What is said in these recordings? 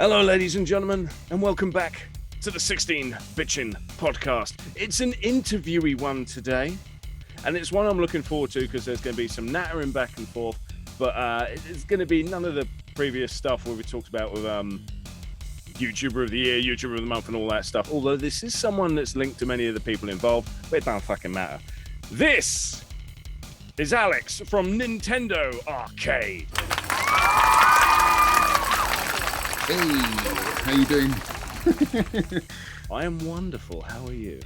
Hello, ladies and gentlemen, and welcome back to the 16 Bitchin' podcast. It's an interviewy one today, and it's one I'm looking forward to because there's going to be some nattering back and forth, but it's going to be none of the previous stuff where we talked about with YouTuber of the Year, YouTuber of the Month, and all that stuff. Although this is someone that's linked to many of the people involved, but it don't fucking matter. This is Alex from Nintendo Arcade. Hey, how you doing? I am wonderful. How are you?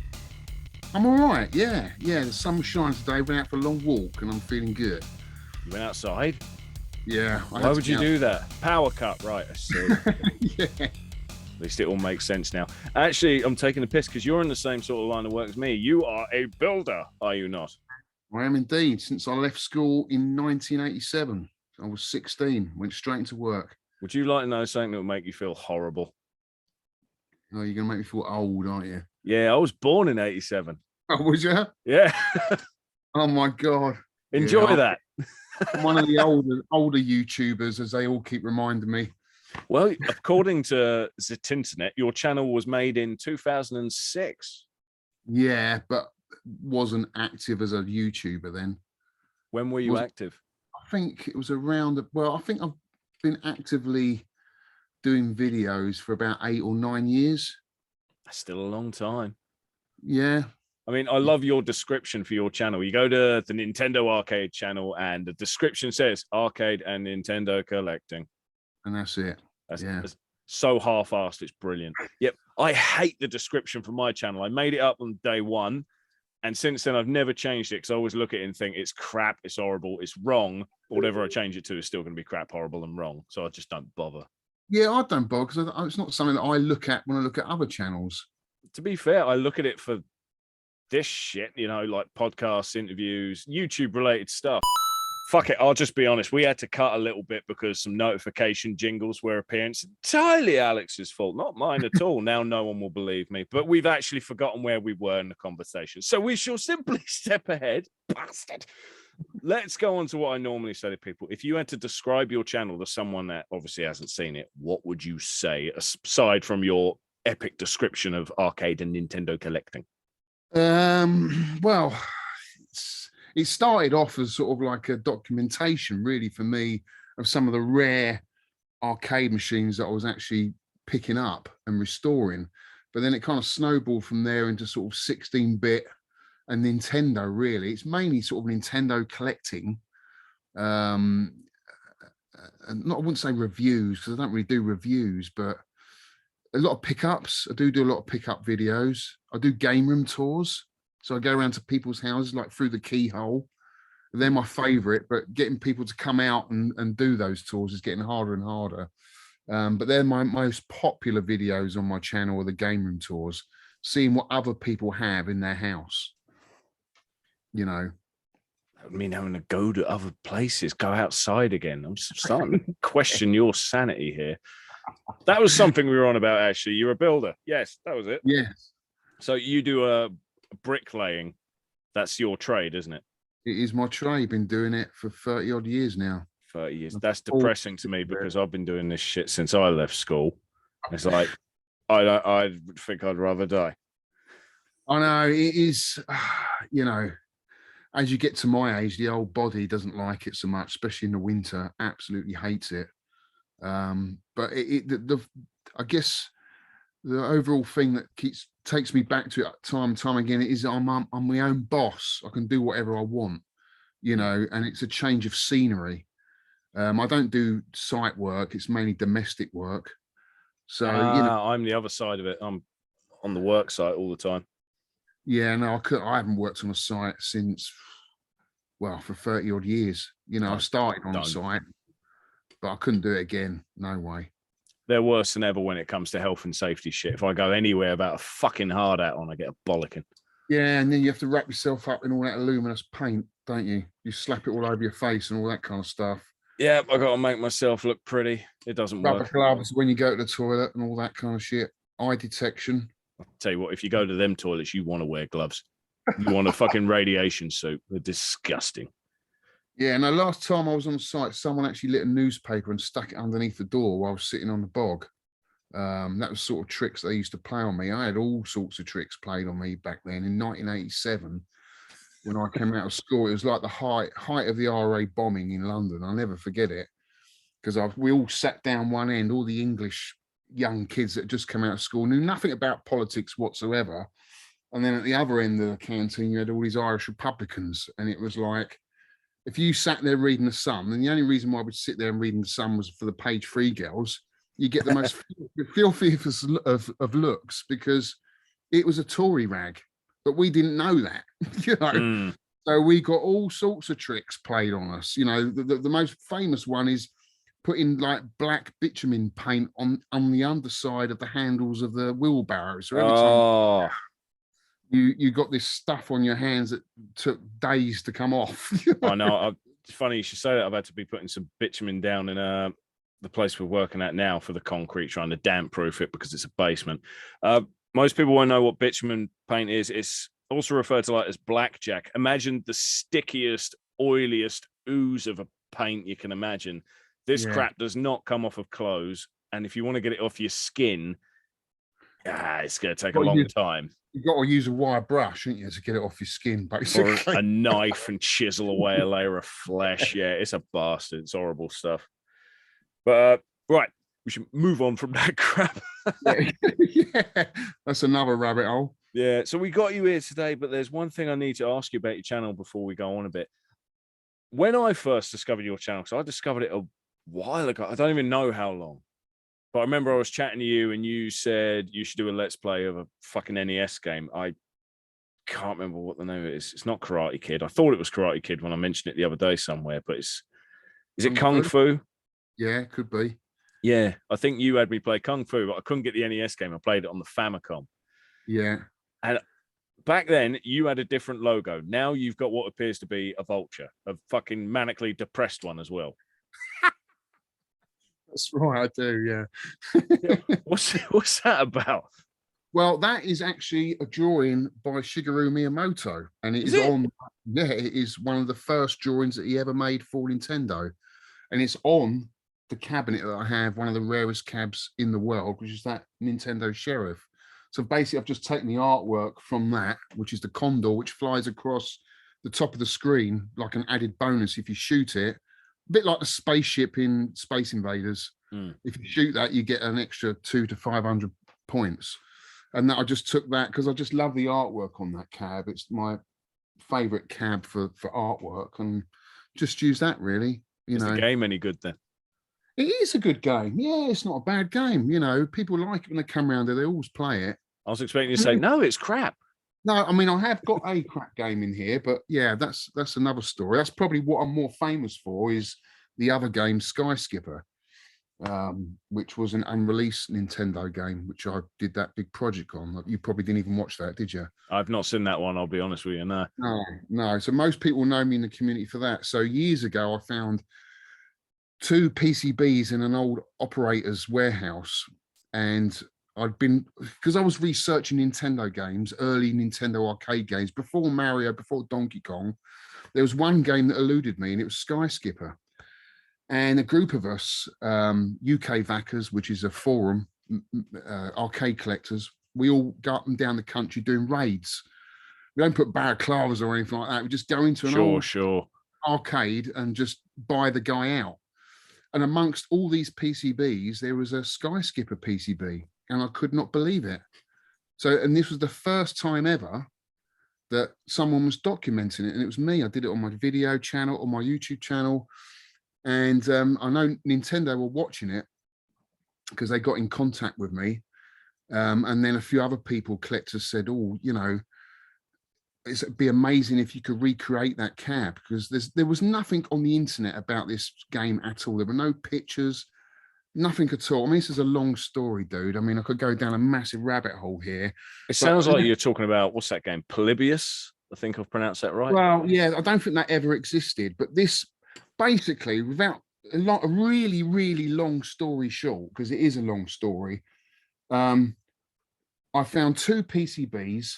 I'm all right. Yeah. The sun was shining today. Went out for a long walk, and I'm feeling good. You went outside? Yeah. Why would you do that? Power cut, right? I see. Yeah. At least it all makes sense now. Actually, I'm taking a piss because you're in the same sort of line of work as me. You are a builder, are you not? I am indeed. Since I left school in 1987, I was 16. Went straight into work. Would you like to know something that would make you feel horrible? Oh, you're gonna make me feel old, aren't you? Yeah, I was born in 87. Oh, was you? Yeah. Oh my God. Enjoy that. I'm one of the older YouTubers, as they all keep reminding me. Well, according to the internet, your channel was made in 2006. Yeah, but wasn't active as a YouTuber then. When were you active? I think it was around. I think I've been actively doing videos for about 8 or 9 years. That's still a long time. Yeah. I mean, I love your description for your channel. You go to the Nintendo Arcade channel and the description says arcade and Nintendo collecting. And that's it. That's so half-assed, it's brilliant. Yep. I hate the description for my channel. I made it up on day one. And since then, I've never changed it because I always look at it and think it's crap, it's horrible, it's wrong. Whatever I change it to is still going to be crap, horrible, and wrong. So I just don't bother. Yeah, I don't bother because it's not something that I look at when I look at other channels. To be fair, I look at it for this shit, like podcasts, interviews, YouTube-related stuff. Fuck it, I'll just be honest. We had to cut a little bit because some notification jingles were appearing. It's entirely Alex's fault, not mine at all. Now no one will believe me, but we've actually forgotten where we were in the conversation. So we shall simply step ahead. Bastard. Let's go on to what I normally say to people. If you had to describe your channel to someone that obviously hasn't seen it, what would you say, aside from your epic description of arcade and Nintendo collecting? Well, it started off as sort of like a documentation, really, for me, of some of the rare arcade machines that I was actually picking up and restoring. But then it kind of snowballed from there into sort of 16-bit and Nintendo, really. It's mainly sort of Nintendo collecting. And I wouldn't say reviews, because I don't really do reviews, but a lot of pickups. I do a lot of pickup videos. I do game room tours. So I go around to people's houses, like through the keyhole. They're my favorite, but getting people to come out and do those tours is getting harder and harder. But they're my most popular videos on my channel, are the game room tours, seeing what other people have in their house. I mean, having to go to other places, go outside again. I'm starting to question your sanity here. That was something we were on about, actually. You're a builder. Yes, that was it. Yes. So you do a bricklaying. That's your trade, isn't it? It is my trade. Been doing it for 30 odd years now. 30 years. That's depressing to me because I've been doing this shit since I left school. It's like, I think I'd rather die. I know it is, as you get to my age, the old body doesn't like it so much, especially in the winter. Absolutely hates it. But I guess the overall thing that takes me back to it time and time again is I'm my own boss. I can do whatever I want, and it's a change of scenery. I don't do site work. It's mainly domestic work. So, I'm the other side of it. I'm on the work site all the time. Yeah, no, I haven't worked on a site since, for 30 odd years. I started on a site, but I couldn't do it again. No way. They're worse than ever when it comes to health and safety shit. If I go anywhere about a fucking hard hat on, I get a bollocking. Yeah, and then you have to wrap yourself up in all that luminous paint, don't you? You slap it all over your face and all that kind of stuff. Yeah, I got to make myself look pretty. It doesn't work. Rubber gloves when you go to the toilet and all that kind of shit. Eye detection. I'll tell you what, if you go to them toilets, you want to wear gloves. You want a fucking radiation suit. They're disgusting. Yeah, and the last time I was on site, someone actually lit a newspaper and stuck it underneath the door while I was sitting on the bog. That was sort of tricks they used to play on me. I had all sorts of tricks played on me back then. In 1987, when I came out of school, it was like the height of the RA bombing in London. I'll never forget it, because we all sat down one end, all the English young kids that had just come out of school, knew nothing about politics whatsoever. And then at the other end of the canteen, you had all these Irish Republicans. And it was like, if you sat there reading The Sun, and the only reason why I would sit there and reading The Sun was for the page 3 girls, you get the most filthiest of looks, because it was a Tory rag, but we didn't know that, you know. So we got all sorts of tricks played on us. You know, the most famous one is putting like black bitumen paint on the underside of the handles of the wheelbarrows. So every time you got this stuff on your hands that took days to come off. I know. It's funny you should say that. I've had to be putting some bitumen down in the place we're working at now for the concrete, trying to damp proof it because it's a basement. Most people won't know what bitumen paint is. It's also referred to like as blackjack. Imagine the stickiest, oiliest ooze of a paint you can imagine. This crap does not come off of clothes, and if you want to get it off your skin, it's going to take a long time. You've got to use a wire brush, ain't you, to get it off your skin, basically. Or a knife and chisel away a layer of flesh. Yeah, it's a bastard. It's horrible stuff. But right, we should move on from that crap. Yeah, that's another rabbit hole. Yeah, so we got you here today, but there's one thing I need to ask you about your channel before we go on a bit. When I first discovered your channel, because I discovered it a while ago, I don't even know how long, but I remember I was chatting to you and you said you should do a Let's Play of a fucking NES game. I can't remember what the name of it is. It's not Karate Kid. I thought it was Karate Kid when I mentioned it the other day somewhere, but is it Kung Fu? Yeah, could be. Yeah, I think you had me play Kung Fu, but I couldn't get the NES game. I played it on the Famicom. Yeah. And back then, you had a different logo. Now you've got what appears to be a vulture, a fucking manically depressed one as well. That's right, I do, yeah. What's that about? Well, that is actually a drawing by Shigeru Miyamoto, and it is one of the first drawings that he ever made for Nintendo. And it's on the cabinet that I have, one of the rarest cabs in the world, which is that Nintendo Sheriff. So basically, I've just taken the artwork from that, which is the condor, which flies across the top of the screen like an added bonus if you shoot it. A bit like the spaceship in Space Invaders. If you shoot that, you get an extra 200 to 500 points. And that I just took that because I just love the artwork on that cab. It's my favorite cab for artwork, and just use that really. Is the game any good then? It is a good game. Yeah, it's not a bad game. You know, people like it when they come around there. They always play it. I was expecting you to say, no, it's crap. No, I mean, I have got a crap game in here, but yeah, that's another story. That's probably what I'm more famous for, is the other game, Sky Skipper, which was an unreleased Nintendo game, which I did that big project on. You probably didn't even watch that, did you? I've not seen that one, I'll be honest with you. No. So most people know me in the community for that. So years ago, I found 2 PCBs in an old operator's warehouse, and I'd been, because I was researching Nintendo games, early Nintendo arcade games, before Mario, before Donkey Kong. There was one game that eluded me, and it was Sky Skipper. And a group of us, UK Vackers, which is a forum, arcade collectors, we all go up and down the country doing raids. We don't put balaclavas or anything like that. We just go into an old arcade and just buy the guy out. And amongst all these PCBs, there was a Sky Skipper PCB, and I could not believe it. So, and this was the first time ever that someone was documenting it, and it was me. I did it on my video channel, on my YouTube channel. And I know Nintendo were watching it because they got in contact with me. And then a few other people, collectors, said, oh, you know, it'd be amazing if you could recreate that cab, because there was nothing on the internet about this game at all. There were no pictures, nothing at all. I mean, this is a long story, dude. I mean, I could go down a massive rabbit hole here. It sounds like you're talking about, what's that game? Polybius? I think I've pronounced that right. Well, yeah, I don't think that ever existed, but this, basically, without a really, really long story short, because it is a long story, I found 2 PCBs.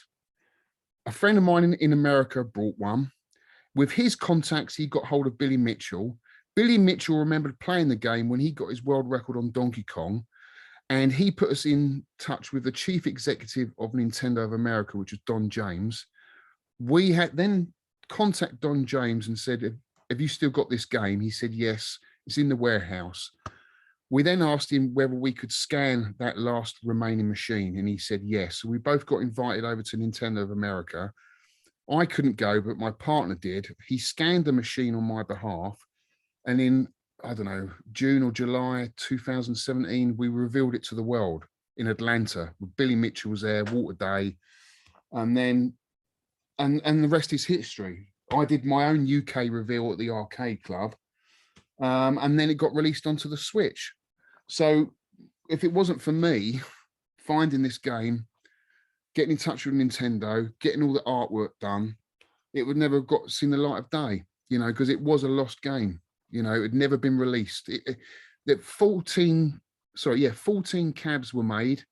A friend of mine in America brought one. With his contacts, he got hold of Billy Mitchell. Billy Mitchell remembered playing the game when he got his world record on Donkey Kong. And he put us in touch with the chief executive of Nintendo of America, which was Don James. We had then contacted Don James and said, have you still got this game? He said, yes, it's in the warehouse. We then asked him whether we could scan that last remaining machine, and he said yes. So we both got invited over to Nintendo of America. I couldn't go, but my partner did. He scanned the machine on my behalf, and in, I don't know, June or July 2017, we revealed it to the world in Atlanta. Billy Mitchell was there, Walter Day, and then and the rest is history. I did my own UK reveal at the arcade club, and then it got released onto the Switch. So if it wasn't for me finding this game, getting in touch with Nintendo, getting all the artwork done, it would never have seen the light of day, you know, because it was a lost game. You know, it had never been released. 14 cabs were made,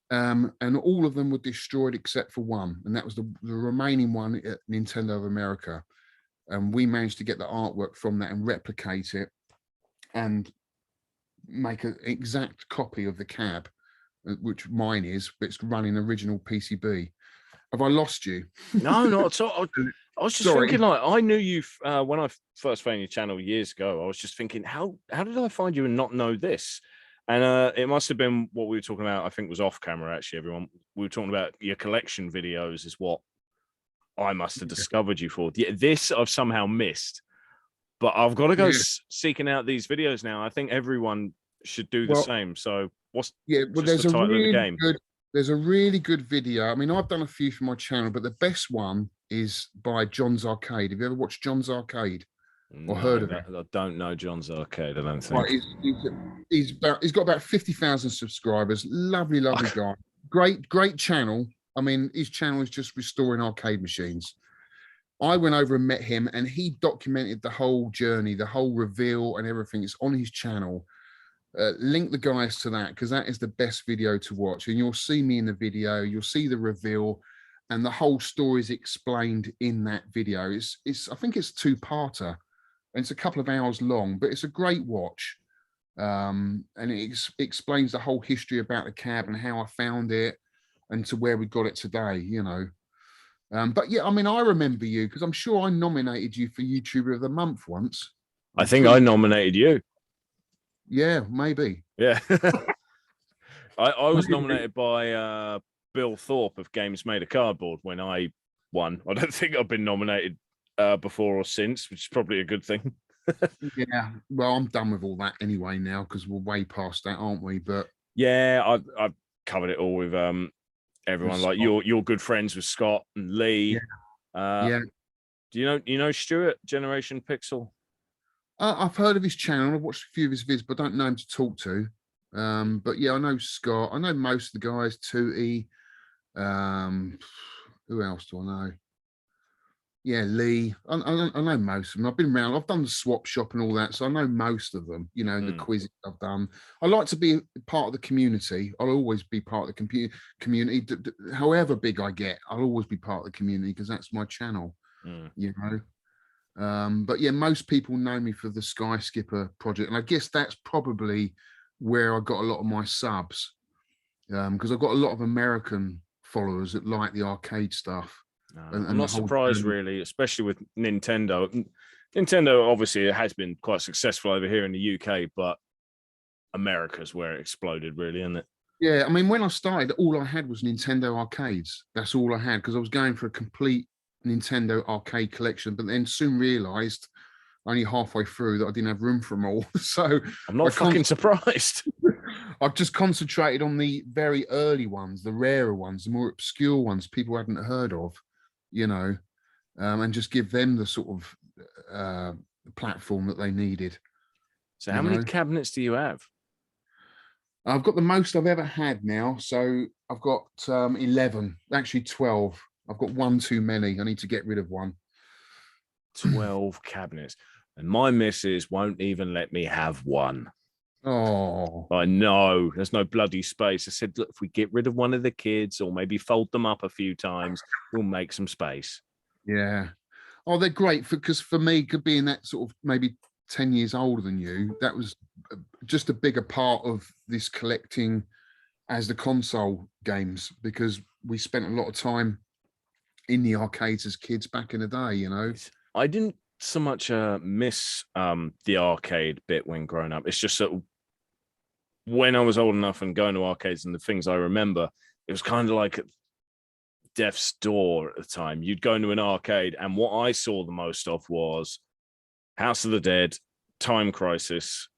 and all of them were destroyed except for one, and that was the remaining one at Nintendo of America. And we managed to get the artwork from that and replicate it and make an exact copy of the cab, which mine is, but it's running original PCB. Have I lost you? No, not at all. I was just thinking, like, I knew you when I first found your channel years ago. I was just thinking, how did I find you and not know this? And it must have been what we were talking about. I think was off camera, actually. Everyone, we were talking about your collection videos is what I must have discovered you for. Yeah, this I've somehow missed, but I've got to go seeking out these videos now. I think everyone should do the same. So what's there's the title of the game? There's a really good video. I mean, I've done a few for my channel, but the best one is by John's Arcade. Have you ever watched John's Arcade or heard of it? I don't know John's Arcade. I don't think. Right, he's got about 50,000 subscribers. Lovely guy. Great channel. I mean, his channel is just restoring arcade machines. I went over and met him, and he documented the whole journey, the whole reveal, and everything. It's on his channel. Link the guys to that, because that is the best video to watch, and you'll see me in the video, you'll see the reveal, and the whole story is explained in that video. I think it's two-parter, and it's a couple of hours long, but it's a great watch, and it explains the whole history about the cab and how I found it and to where we got it today, you know. But yeah, I mean, I remember you because I'm sure I nominated you for YouTuber of the Month once. I think I nominated you. Yeah, maybe. Yeah. I was nominated by Bill Thorpe of Games Made of Cardboard when I won. I don't think I've been nominated before or since, which is probably a good thing. Yeah, well, I'm done with all that anyway now because we're way past that, aren't we? But yeah, I've covered it all with everyone. Like you're good friends with Scott and Lee. Yeah. Do you know Stuart, Generation Pixel? I've heard of his channel. I've watched a few of his vids, but I don't know him to talk to. But yeah, I know Scott. I know most of the guys. Tootie. Who else do I know? Yeah, Lee. I know most of them. I've been around. I've done the swap shop and all that, so I know most of them. You know, and the quizzes I've done. I like to be part of the community. I'll always be part of the community. However big I get, I'll always be part of the community because that's my channel. You know. But yeah, most people know me for the Sky Skipper project, and I guess that's probably where I got a lot of my subs, because I've got a lot of American followers that like the arcade stuff. I'm not surprised, really, especially with Nintendo. Nintendo obviously has been quite successful over here in the UK, but America's where it exploded, really, isn't it? Yeah, I mean, when I started, all I had was Nintendo arcades. That's all I had because I was going for a complete Nintendo arcade collection, but then soon realized only halfway through that I didn't have room for them all. So I'm not fucking surprised. I've just concentrated on the very early ones, the rarer ones, the more obscure ones people hadn't heard of, you know, and just give them the sort of platform that they needed. So how many cabinets do you have? I've got the most I've ever had now. So I've got 11, actually 12. I've got one too many. I need to get rid of one. 12 cabinets. And my missus won't even let me have one. Oh. I know. There's no bloody space. I said, look, if we get rid of one of the kids or maybe fold them up a few times, we'll make some space. Yeah. Oh, they're great because for me, could be in that sort of maybe 10 years older than you, that was just a bigger part of this collecting as the console games, because we spent a lot of time in the arcades as kids back in the day, you know. I didn't so much miss the arcade bit when growing up. It's just that when I was old enough and going to arcades and the things I remember, it was kind of like death's door at the time. You'd go into an arcade, and what I saw the most of was House of the Dead, Time Crisis,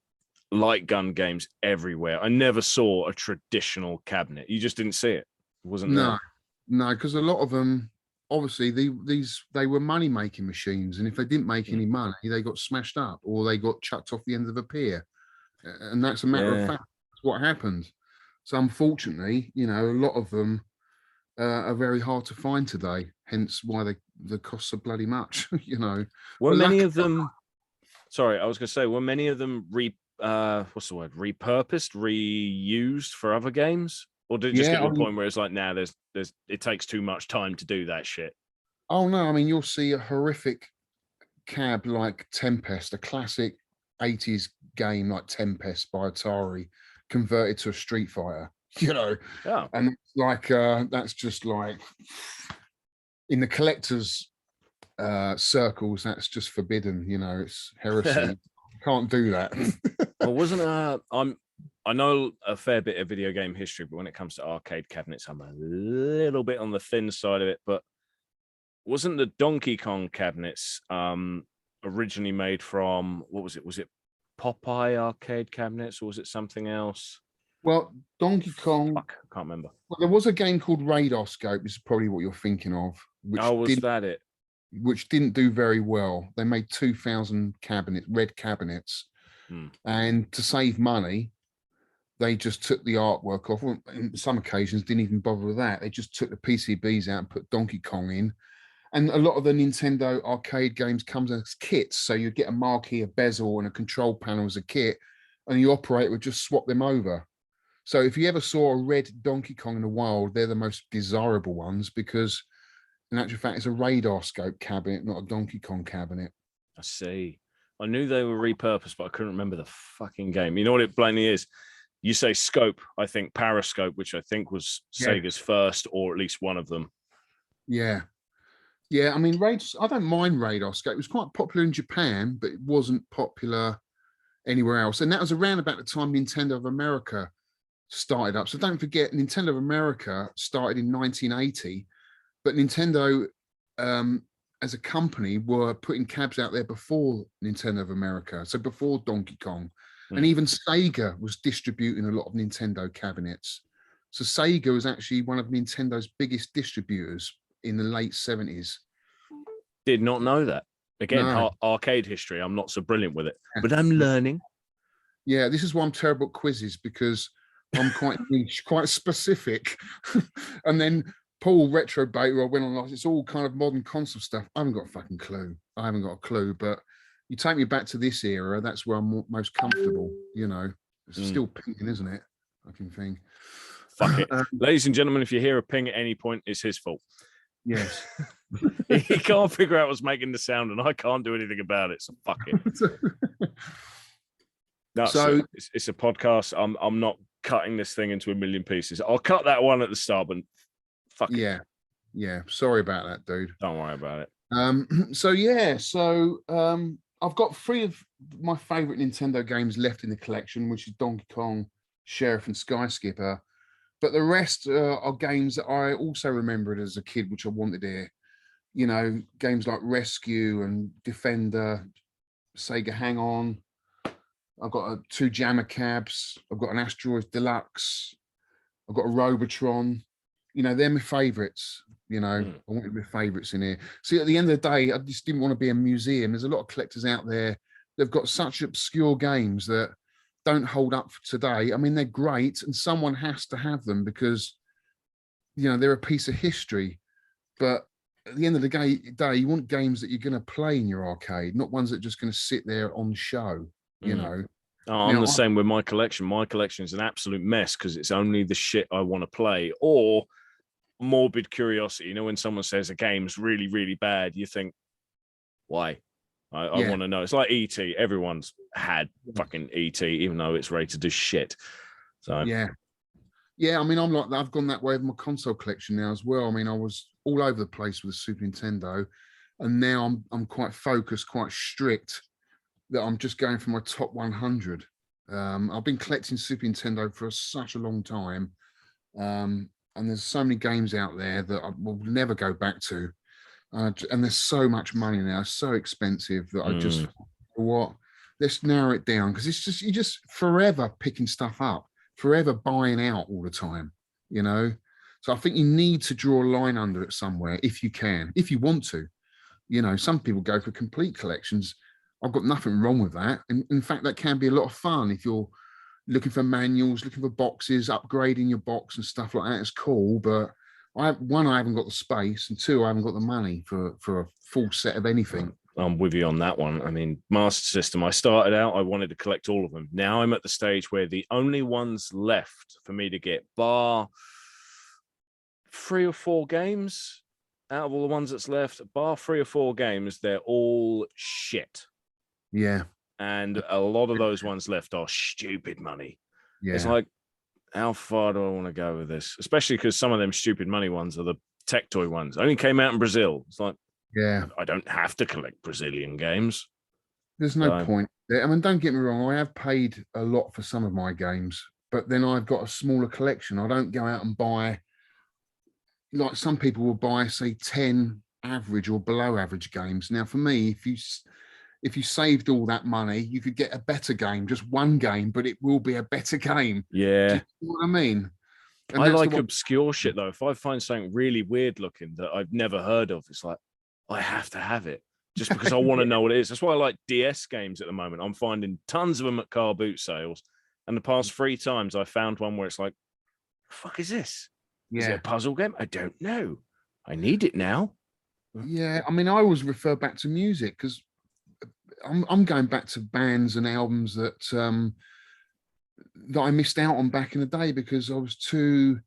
light gun games everywhere. I never saw a traditional cabinet. You just didn't see it. It wasn't there. No, because a lot of them, obviously, they were money making machines, and if they didn't make any money, they got smashed up or they got chucked off the end of a pier, and that's a matter of fact. That's what happened. So unfortunately, you know, a lot of them are very hard to find today. Hence why the costs are bloody much. You know, were many of them? Sorry, I was going to say, were many of them what's the word? Repurposed, reused for other games? Or did it just get to a point where it's like, nah, it takes too much time to do that shit? Oh no, I mean, you'll see a horrific cab like Tempest, a classic 80s game like Tempest by Atari, converted to a Street Fighter, you know. Yeah. And like that's just like in the collectors circles, that's just forbidden, you know, it's heresy. Can't do that. Well, wasn't I know a fair bit of video game history, but when it comes to arcade cabinets, I'm a little bit on the thin side of it. But wasn't the Donkey Kong cabinets originally made from, what was it? Was it Popeye arcade cabinets, or was it something else? Well, Donkey Kong. Fuck, I can't remember. Well, there was a game called Radar Scope. This is probably what you're thinking of. Was that it? Which didn't do very well. They made 2,000 red cabinets, and to save money, they just took the artwork off. Well, in some occasions, didn't even bother with that. They just took the PCBs out and put Donkey Kong in. And a lot of the Nintendo arcade games comes as kits. So you get a marquee, a bezel, and a control panel as a kit, and the operator would just swap them over. So if you ever saw a red Donkey Kong in the wild, they're the most desirable ones, because in actual fact, it's a radar scope cabinet, not a Donkey Kong cabinet. I see. I knew they were repurposed, but I couldn't remember the fucking game. You know what it plainly is? You say scope, I think Parascope, which I think was Sega's first, or at least one of them. Yeah. I mean, I don't mind radar scope. It was quite popular in Japan, but it wasn't popular anywhere else. And that was around about the time Nintendo of America started up. So don't forget, Nintendo of America started in 1980, but Nintendo as a company were putting cabs out there before Nintendo of America, so before Donkey Kong. And even Sega was distributing a lot of Nintendo cabinets. So Sega was actually one of Nintendo's biggest distributors in the late 70s. Did not know that. Again, arcade history, I'm not so brilliant with it, but I'm learning. Yeah, this is why I'm terrible at quizzes, because I'm quite niche, quite specific. And then Paul Retro Baiter, I went on, it's all kind of modern console stuff. I haven't got a fucking clue. But you take me back to this era, that's where I'm most comfortable, you know. It's still pinging, isn't it? Fucking thing. Fuck it. Ladies and gentlemen, if you hear a ping at any point, it's his fault. Yes. He can't figure out what's making the sound, and I can't do anything about it, so fuck it. No, so it's a podcast. I'm not cutting this thing into a million pieces. I'll cut that one at the start, but fuck it. Yeah. Sorry about that, dude. Don't worry about it. I've got 3 of my favorite Nintendo games left in the collection, which is Donkey Kong, Sheriff, and Sky Skipper. But the rest are games that I also remembered as a kid, which I wanted here. You know, games like Rescue and Defender, Sega Hang On. I've got 2 Jammer Cabs. I've got an Asteroid Deluxe. I've got a Robotron. You know, they're my favorites. You know, I wanted my favorites in here. See, at the end of the day, I just didn't want to be a museum. There's a lot of collectors out there. They've got such obscure games that don't hold up for today. I mean, they're great, and someone has to have them because, you know, they're a piece of history. But at the end of the day, you want games that you're going to play in your arcade, not ones that are just going to sit there on show, you know. I'm the same with my collection. My collection is an absolute mess because it's only the shit I want to play, or morbid curiosity. You know, when someone says a game's really, really bad, you think, why? I want to know. It's like ET. Everyone's had fucking ET, even though it's rated as shit. So yeah. I mean, I'm like, I've gone that way with my console collection now as well. I mean, I was all over the place with the Super Nintendo, and now I'm quite focused, quite strict, that I'm just going for my top 100. I've been collecting Super Nintendo for such a long time, and there's so many games out there that I will never go back to. And there's so much money now, it's so expensive that I just let's narrow it down, because it's just, you're just forever picking stuff up, forever buying out all the time, you know. So I think you need to draw a line under it somewhere if you can, if you want to. You know, some people go for complete collections. I've got nothing wrong with that. And in fact, that can be a lot of fun if you're looking for manuals, looking for boxes, upgrading your box and stuff like that. It's cool, but I haven't got the space, and two, I haven't got the money for a full set of anything. I'm with you on that one. I mean, Master System, I started out, I wanted to collect all of them. Now I'm at the stage where the only ones left for me to get, bar 3 or 4 games, out of all the ones that's left, bar 3 or 4 games, they're all shit. Yeah. And a lot of those ones left are stupid money. Yeah. It's like, how far do I want to go with this? Especially because some of them stupid money ones are the tech toy ones. Only came out in Brazil. It's like, yeah, I don't have to collect Brazilian games. There's no point there. I mean, don't get me wrong, I have paid a lot for some of my games, but then I've got a smaller collection. I don't go out and buy, like some people will buy, say, 10 average or below average games. Now, for me, if you saved all that money, you could get a better game, just one game, but it will be a better game. Yeah. Do you know what I mean? And I like obscure shit, though. If I find something really weird looking that I've never heard of, it's like, I have to have it just because I want to know what it is. That's why I like DS games at the moment. I'm finding tons of them at car boot sales. And the past 3 times I found one where it's like, the fuck is this? Is it a puzzle game? I don't know. I need it now. Yeah, I mean, I always refer back to music because I'm going back to bands and albums that that I missed out on back in the day because I was too.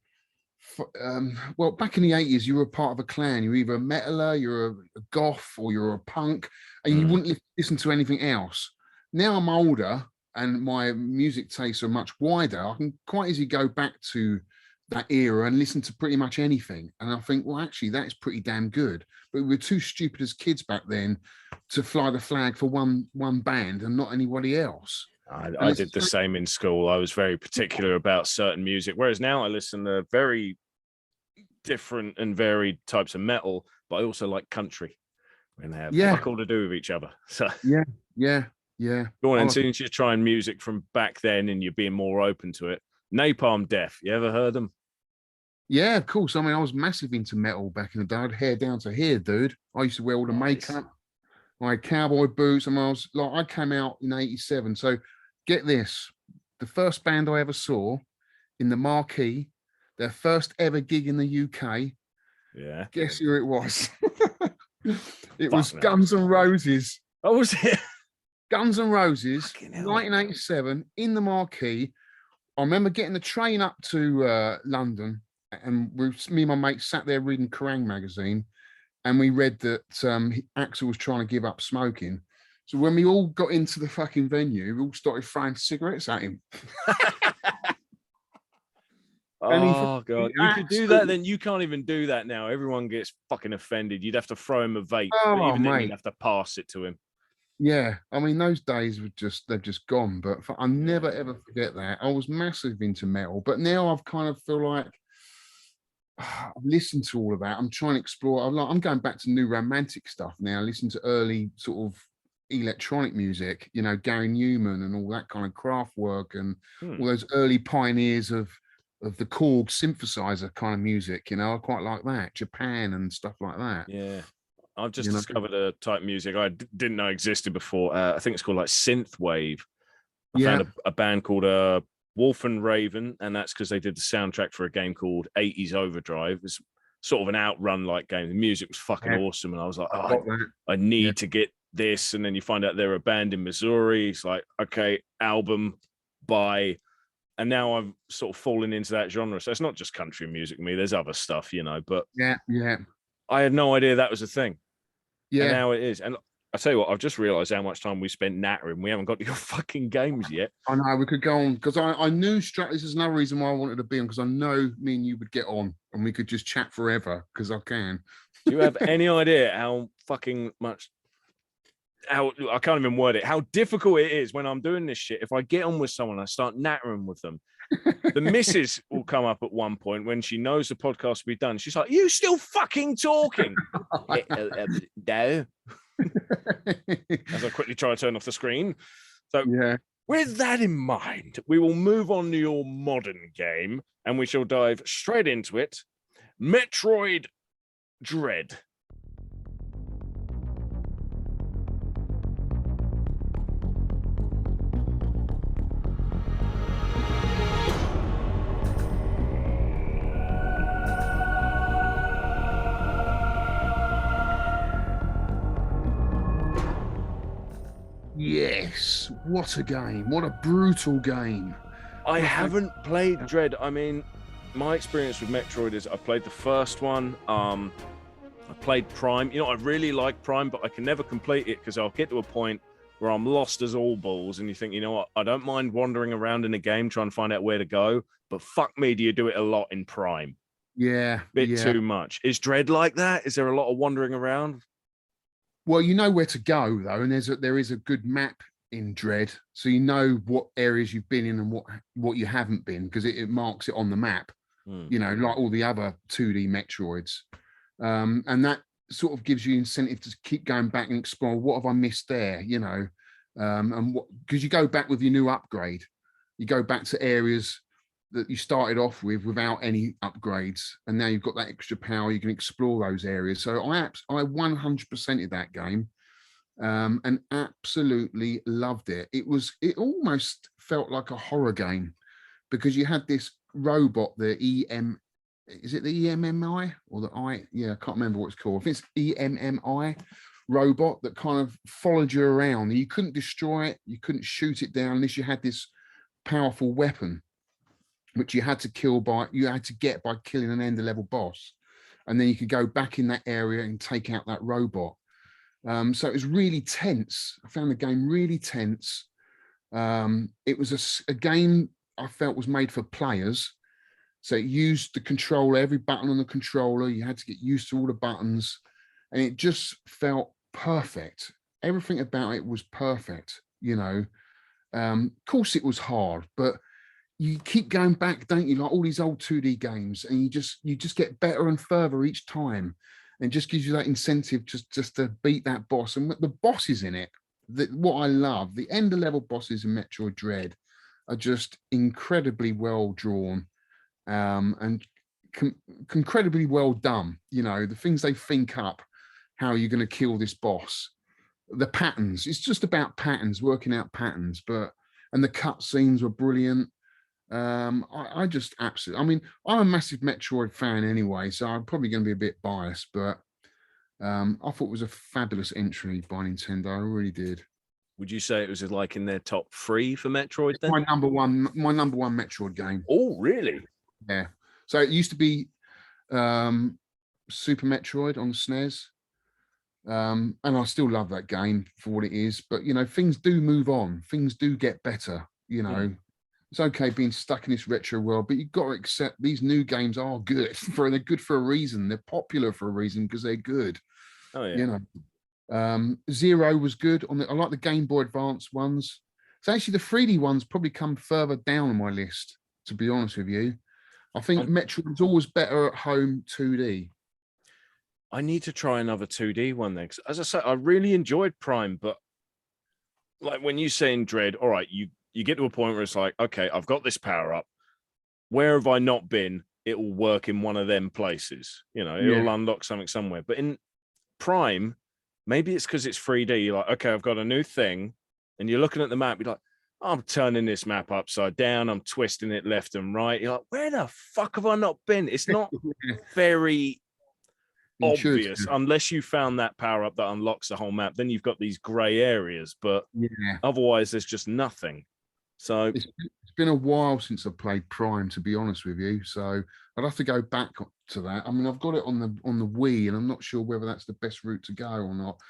Well, back in the 80s, you were a part of a clan. You're either a metaler, you're a goth, or you're a punk, and you wouldn't listen to anything else. Now I'm older and my music tastes are much wider. I can quite easily go back to that era and listen to pretty much anything. And I think, well, actually, that's pretty damn good. But we were too stupid as kids back then to fly the flag for one band and not anybody else. I did the same in school. I was very particular about certain music, whereas now I listen to very different and varied types of metal, but I also like country, and they have fuck all to do with each other. So yeah. Go on, and since you're trying music from back then and you're being more open to it, Napalm Death, you ever heard them? Yeah, of course. I mean, I was massive into metal back in the day. I had hair down to here, dude. I used to wear all the makeup. I had cowboy boots, and I was like, I came out in '87. So get this, the first band I ever saw in the Marquee, their first ever gig in the UK. Yeah. Guess who it was? It was Guns N' Roses. Oh, was it? Guns N' Roses, 1987, in the Marquee. I remember getting the train up to London, and me and my mate sat there reading Kerrang magazine, and we read that Axl was trying to give up smoking. So when we all got into the fucking venue, we all started throwing cigarettes at him. Oh, God. You could do that, then you can't even do that now. Everyone gets fucking offended. You'd have to throw him a vape. Oh, but even mate. then, you'd have to pass it to him. Yeah, I mean, those days were they've just gone, but I'll never ever forget that. I was massive into metal, but now I've kind of feel like I've listened to all of that. I'm trying to explore. I'm going back to new romantic stuff now. Listen to early sort of electronic music, you know, Gary Newman and all that kind of craft work, and all those early pioneers of the Korg synthesizer kind of music. You know, I quite like that. Japan and stuff like that. Yeah. I've just discovered a type of music I didn't know existed before. I think it's called like synthwave. I found a band called Wolf and Raven, and that's because they did the soundtrack for a game called 80s Overdrive. It's sort of an outrun like game. The music was fucking awesome, and I was like, I need to get this. And then you find out they're a band in Missouri. It's like, okay, album, buy. And now I'm sort of falling into that genre. So it's not just country music to me. There's other stuff, you know. But yeah, I had no idea that was a thing. Yeah. And now it is. And I tell you what, I've just realised how much time we spent nattering. We haven't got to your fucking games yet. I know we could go on because I knew this is another reason why I wanted to be on, because I know me and you would get on and we could just chat forever because I can. Do you have any idea how fucking much? How I can't even word it. How difficult it is when I'm doing this shit. If I get on with someone, I start nattering with them. The missus will come up at one point when she knows the podcast will be done. She's like, "You still fucking talking?" No. As I quickly try to turn off the screen. So, yeah. With that in mind, we will move on to your modern game, and we shall dive straight into it. Metroid Dread. Yes, what a game. What a brutal game. I haven't played Dread. I mean, my experience with Metroid is I played the first one. I played Prime. You know, I really like Prime, but I can never complete it because I'll get to a point where I'm lost as all balls. And you think, you know what? I don't mind wandering around in a game trying to find out where to go, but fuck me, do you do it a lot in Prime? Yeah. Bit too much. Is Dread like that? Is there a lot of wandering around? Well, you know where to go though, and there is a good map in Dread, so you know what areas you've been in and what you haven't been, because it marks it on the map. You know, like all the other 2D Metroids, and that sort of gives you incentive to keep going back and explore. What have I missed there? You know, and what, because you go back with your new upgrade, you go back to areas that you started off with without any upgrades, and now you've got that extra power, you can explore those areas. So I 100%ed that game, and absolutely loved it. It almost felt like a horror game, because you had this robot, is it the EMMI or the I? Yeah, I can't remember what it's called. I think it's EMMI robot that kind of followed you around. You couldn't destroy it, you couldn't shoot it down unless you had this powerful weapon, which you had to get by killing an end level boss, and then you could go back in that area and take out that robot. So it was really tense. I found the game really tense. It was a game I felt was made for players. So it used the controller, every button on the controller. You had to get used to all the buttons, and it just felt perfect. Everything about it was perfect. You know, of course it was hard, but you keep going back, don't you? Like all these old 2D games, and you just get better and further each time, and just gives you that incentive just to beat that boss. And the bosses in it, what I love, the end of level bosses in Metroid Dread are just incredibly well drawn, and incredibly well done. You know, the things they think up, how you're going to kill this boss, the patterns. It's just about patterns, working out patterns. And the cut scenes were brilliant. I just absolutely, I mean, I'm a massive Metroid fan anyway, so I'm probably going to be a bit biased, but I thought it was a fabulous entry by Nintendo. I really did. Would you say it was like in their top 3 for Metroid then? My number one Metroid game. Oh, really? Yeah. So it used to be Super Metroid on the SNES. And I still love that game for what it is, but you know, things do move on, things do get better, you know. It's okay being stuck in this retro world, but you've got to accept these new games are good. They're good for a reason. They're popular for a reason because they're good. Oh yeah. You know, Zero was good I like the Game Boy Advance ones. So actually, the 3D ones probably come further down on my list. To be honest with you, I think Metroid's always better at home 2D. I need to try another 2D one then. As I said, I really enjoyed Prime, but like when you say in Dread, all right, you get to a point where it's like, okay, I've got this power up. Where have I not been? It will work in one of them places. You know, it'll unlock something somewhere. But in Prime, maybe it's because it's 3D. You're like, okay, I've got a new thing. And you're looking at the map. You're like, I'm turning this map upside down. I'm twisting it left and right. You're like, where the fuck have I not been? It's not very obvious unless you found that power up that unlocks the whole map. Then you've got these gray areas. But otherwise, there's just nothing. So it's been a while since I played Prime, to be honest with you. So I'd have to go back to that. I mean, I've got it on the Wii, and I'm not sure whether that's the best route to go or not.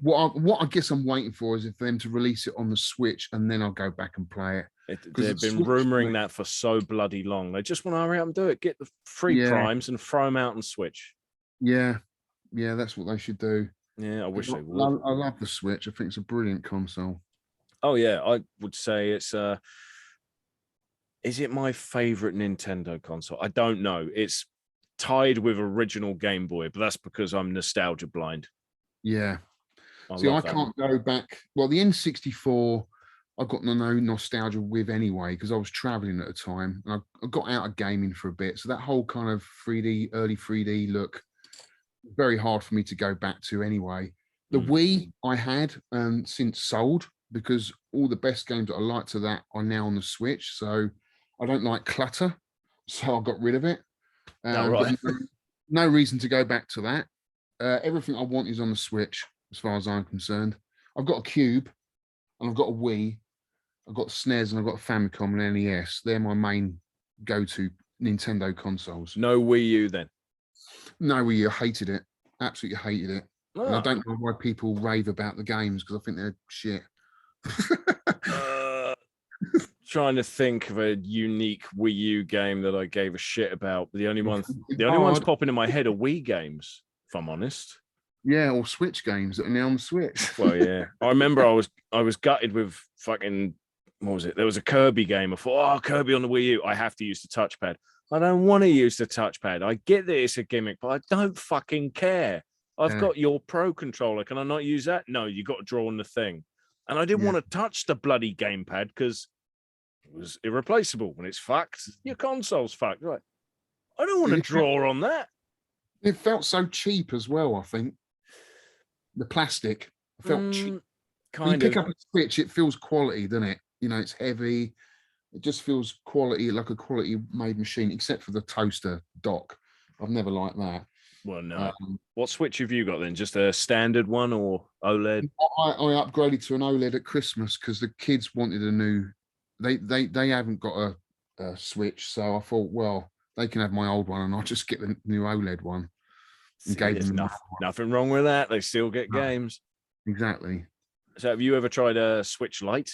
What I guess I'm waiting for is for them to release it on the Switch, and then I'll go back and play it. They've been rumoring that for so bloody long. They just want to hurry up and do it. Get the free primes and throw them out on Switch. Yeah, that's what they should do. Yeah, I wish they would. I love the Switch. I think it's a brilliant console. Oh yeah, I would say it's is it my favorite Nintendo console? I don't know. It's tied with original Game Boy, but that's because I'm nostalgia blind. Yeah. I can't go back. Well, the N64, I got no nostalgia with anyway, because I was traveling at the time, and I got out of gaming for a bit. So that whole kind of early 3D look, very hard for me to go back to anyway. The Wii I had since sold, because all the best games that I liked to that are now on the Switch. So I don't like clutter, so I got rid of it. Right. No reason to go back to that. Everything I want is on the Switch, as far as I'm concerned. I've got a Cube, and I've got a Wii, I've got SNES, and I've got a Famicom and NES. They're my main go-to Nintendo consoles. No Wii U then? No Wii U. I hated it. Absolutely hated it. And I don't know why people rave about the games, because I think they're shit. Trying to think of a unique Wii U game that I gave a shit about. The only ones popping in my head are Wii games, if I'm honest. Yeah, or Switch games that are now on the Switch. Well, yeah. I remember I was gutted with fucking, what was it? There was a Kirby game. I thought, Kirby on the Wii U. I have to use the touchpad. I don't want to use the touchpad. I get that it's a gimmick, but I don't fucking care. I've got your Pro controller. Can I not use that? No, you got to draw on the thing. And I didn't want to touch the bloody gamepad because it was irreplaceable. When it's fucked, your console's fucked. Right? I don't want to draw on that. It felt so cheap as well, I think. The plastic felt cheap. When you pick up a Switch, it feels quality, doesn't it? You know, it's heavy. It just feels quality, like a quality made machine, except for the toaster dock. I've never liked that. Well, no. What Switch have you got then? Just a standard one or OLED? I upgraded to an OLED at Christmas because the kids wanted a new. They haven't got a Switch, so I thought, well, they can have my old one, and I'll just get the new OLED one. And gave them nothing wrong with that. They still get games. Exactly. So, have you ever tried a Switch Lite?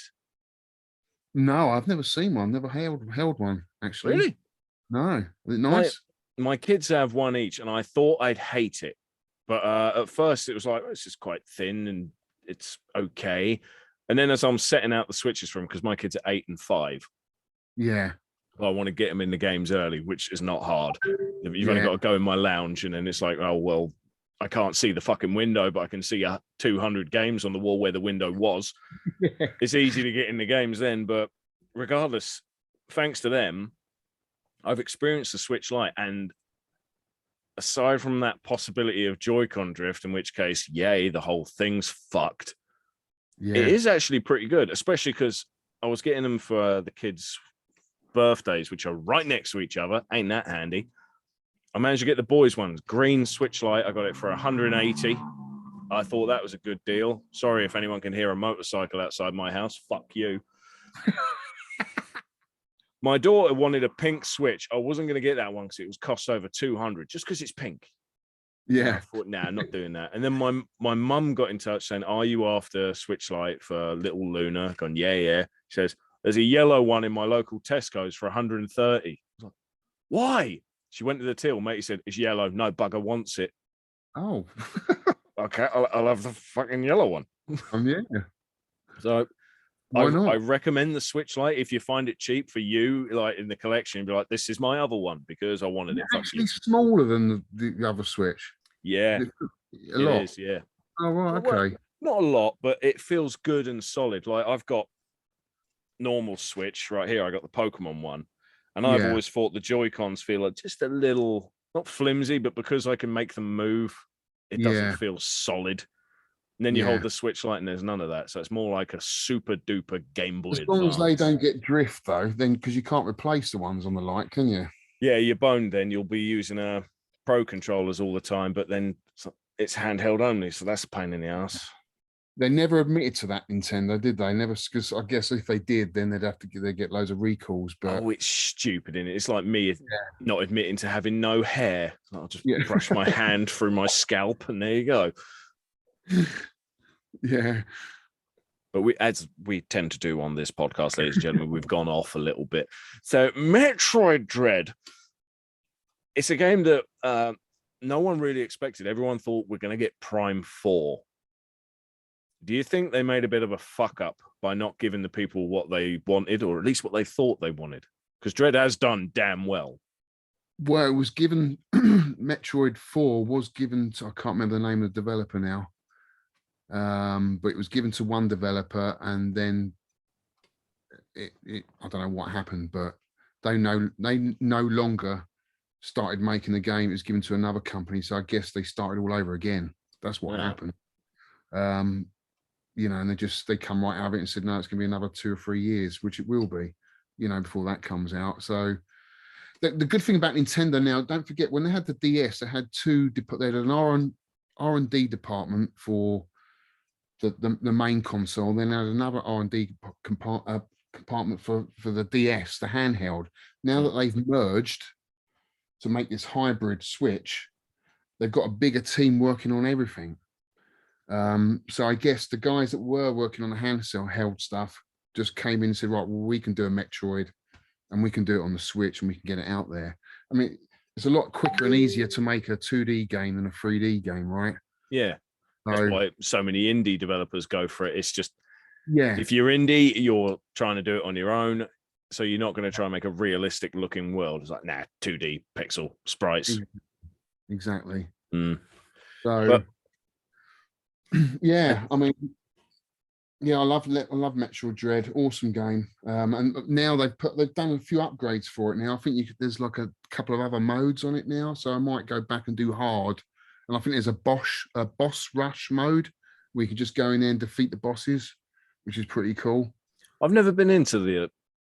No, I've never seen one. Never held one, actually. Really? No. Is it nice? My kids have one each, and I thought I'd hate it. But at first, it was like, it's just quite thin, and it's okay. And then as I'm setting out the switches for them, because my kids are 8 and 5. Yeah. I want to get them in the games early, which is not hard. You've only got to go in my lounge, and then it's like, oh, well, I can't see the fucking window, but I can see 200 games on the wall where the window was. It's easy to get in the games then, but regardless, thanks to them, I've experienced the Switch Lite, and aside from that possibility of Joy-Con drift, in which case, yay, the whole thing's fucked. Yeah. It is actually pretty good, especially because I was getting them for the kids' birthdays, which are right next to each other. Ain't that handy? I managed to get the boys' ones. Green Switch Lite. I got it for 180. I thought that was a good deal. Sorry if anyone can hear a motorcycle outside my house. Fuck you. My daughter wanted a pink Switch. I wasn't going to get that one because it was cost over 200 just because it's pink. Yeah. I thought, nah, I'm not doing that. And then my mum got in touch saying, are you after Switch Lite for little Luna? Gone, yeah. She says, there's a yellow one in my local Tesco's for 130. I was like, why? She went to the till. Mate, he said, it's yellow. No bugger wants it. Oh. Okay, I'll have the fucking yellow one. Yeah. So why not? I recommend the Switch Lite if you find it cheap for you, like in the collection. Be like, this is my other one because I wanted it. Actually, smaller than the other Switch. Yeah, a lot. Is, yeah. Oh, right, okay. Well, not a lot, but it feels good and solid. Like I've got normal Switch right here. I got the Pokemon one, and I've always thought the Joy-Cons feel like just a little, not flimsy, but because I can make them move, it doesn't feel solid. And then you hold the Switch Lite and there's none of that. So it's more like a super duper Game Boy Advance. As long as they don't get drift though, then because you can't replace the ones on the Lite, can you? Yeah, you're boned then. You'll be using Pro controllers all the time, but then it's handheld only. So that's a pain in the ass. They never admitted to that, Nintendo, did they? Never, because I guess if they did, then they'd get loads of recalls. But Oh, it's stupid, isn't it? It's like me yeah, not admitting to having no hair. I'll just yeah, brush my hand through my scalp, and there you go. yeah. But as we tend to do on this podcast, ladies and gentlemen, we've gone off a little bit. So, Metroid Dread. It's a game that no one really expected. Everyone thought we're going to get Prime 4. Do you think they made a bit of a fuck up by not giving the people what they wanted, or at least what they thought they wanted? Because Dread has done damn well. Well, it was given, Metroid 4 was given to, I can't remember the name of the developer now. But it was given to one developer, and then I don't know what happened, but they no longer started making the game. It was given to another company, so I guess they started all over again. That's what happened. And they come right out of it and said, no, it's going to be another 2 or 3 years, which it will be, before that comes out. So the good thing about Nintendo now, don't forget, when they had the DS, they had they had an R&D department for the main console, then had another R&D compartment for the DS, the handheld. Now that they've merged to make this hybrid switch, they've got a bigger team working on everything. So I guess the guys that were working on the handheld stuff just came in and said, right, well, we can do a Metroid and we can do it on the Switch and we can get it out there. I mean, it's a lot quicker and easier to make a 2D game than a 3D game, right? Yeah. That's why so many indie developers go for it. It's just, if you're indie, you're trying to do it on your own. So you're not going to try and make a realistic looking world. It's like, nah, 2D pixel sprites. Exactly. So, but, yeah, I mean, yeah, I love Metroid Dread. Awesome game. And now they've done a few upgrades for it now. I think there's like a couple of other modes on it now. So I might go back and do hard. And I think there's a boss rush mode where you can just go in there and defeat the bosses, which is pretty cool. I've never been into the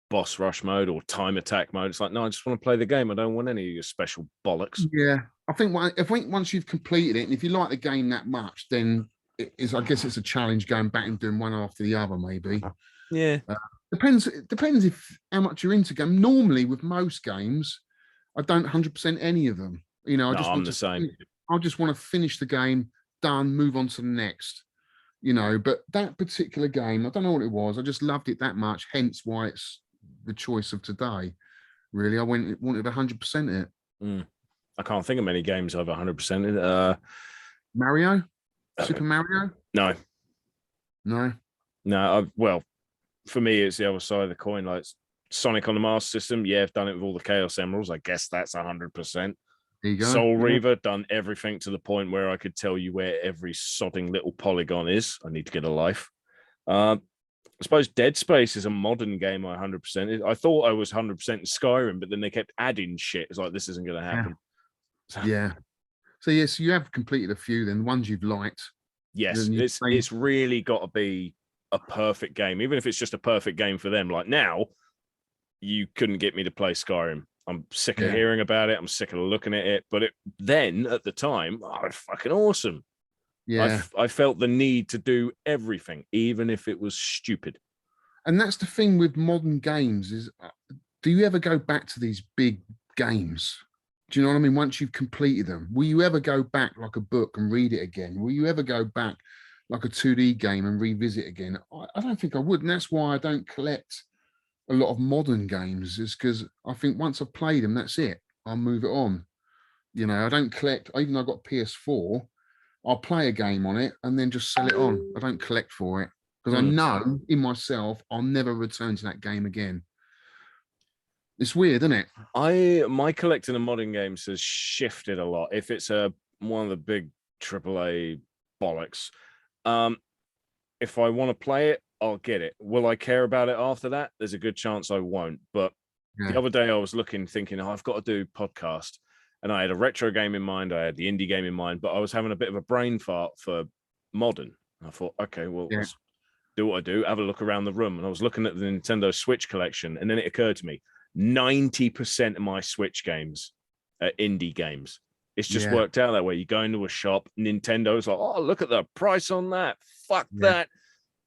boss rush mode or time attack mode. It's like, no, I just want to play the game. I don't want any of your special bollocks. Yeah, I think once you've completed it, and if you like the game that much, then I guess it's a challenge going back and doing one after the other, maybe. Yeah. Depends if how much you're into game. Normally, with most games, I don't 100% any of them. I'm the same. I just want to finish the game, done, move on to the next. But that particular game, I don't know what it was. I just loved it that much. Hence why it's the choice of today. Really, I wanted 100% it. I can't think of many games I've 100%ed. Mario, Super Mario. No. Well, for me, it's the other side of the coin. Like Sonic on the Master System. Yeah, I've done it with all the Chaos Emeralds. I guess that's 100%. There you go. Soul Reaver, done everything to the point where I could tell you where every sodding little polygon is. I need to get a life. I suppose Dead Space is a modern game. I 100%. I thought I was 100% in Skyrim, but then they kept adding shit. It's like, this isn't going to happen. Yeah. So yes, you have completed a few. Then the ones you've liked. Yes, it's really got to be a perfect game, even if it's just a perfect game for them. Like now, you couldn't get me to play Skyrim. I'm sick of hearing about it. I'm sick of looking at it. But then at the time, it's fucking awesome. Yeah, I felt the need to do everything, even if it was stupid. And that's the thing with modern games is, do you ever go back to these big games? Do you know what I mean? Once you've completed them, will you ever go back like a book and read it again? Will you ever go back like a 2D game and revisit again? I don't think I would. And that's why I don't collect a lot of modern games, is because I think once I've played them, that's it. I'll move it on. I don't collect, even though I've got PS4, I'll play a game on it and then just sell it on. I don't collect for it because I know in myself I'll never return to that game again. It's weird, isn't it? My collecting of modern games has shifted a lot. If it's one of the big AAA bollocks, if I want to play it, I'll get it. Will I care about it after that? There's a good chance I won't. But the other day I was thinking, I've got to do podcast. And I had a retro game in mind. I had the indie game in mind, but I was having a bit of a brain fart for modern. I thought, okay, well, let's do what I do, have a look around the room. And I was looking at the Nintendo Switch collection. And then it occurred to me, 90% of my Switch games are indie games. It's just Yeah. worked out that way. You go into a shop, Nintendo's like, oh, look at the price on that. Fuck that.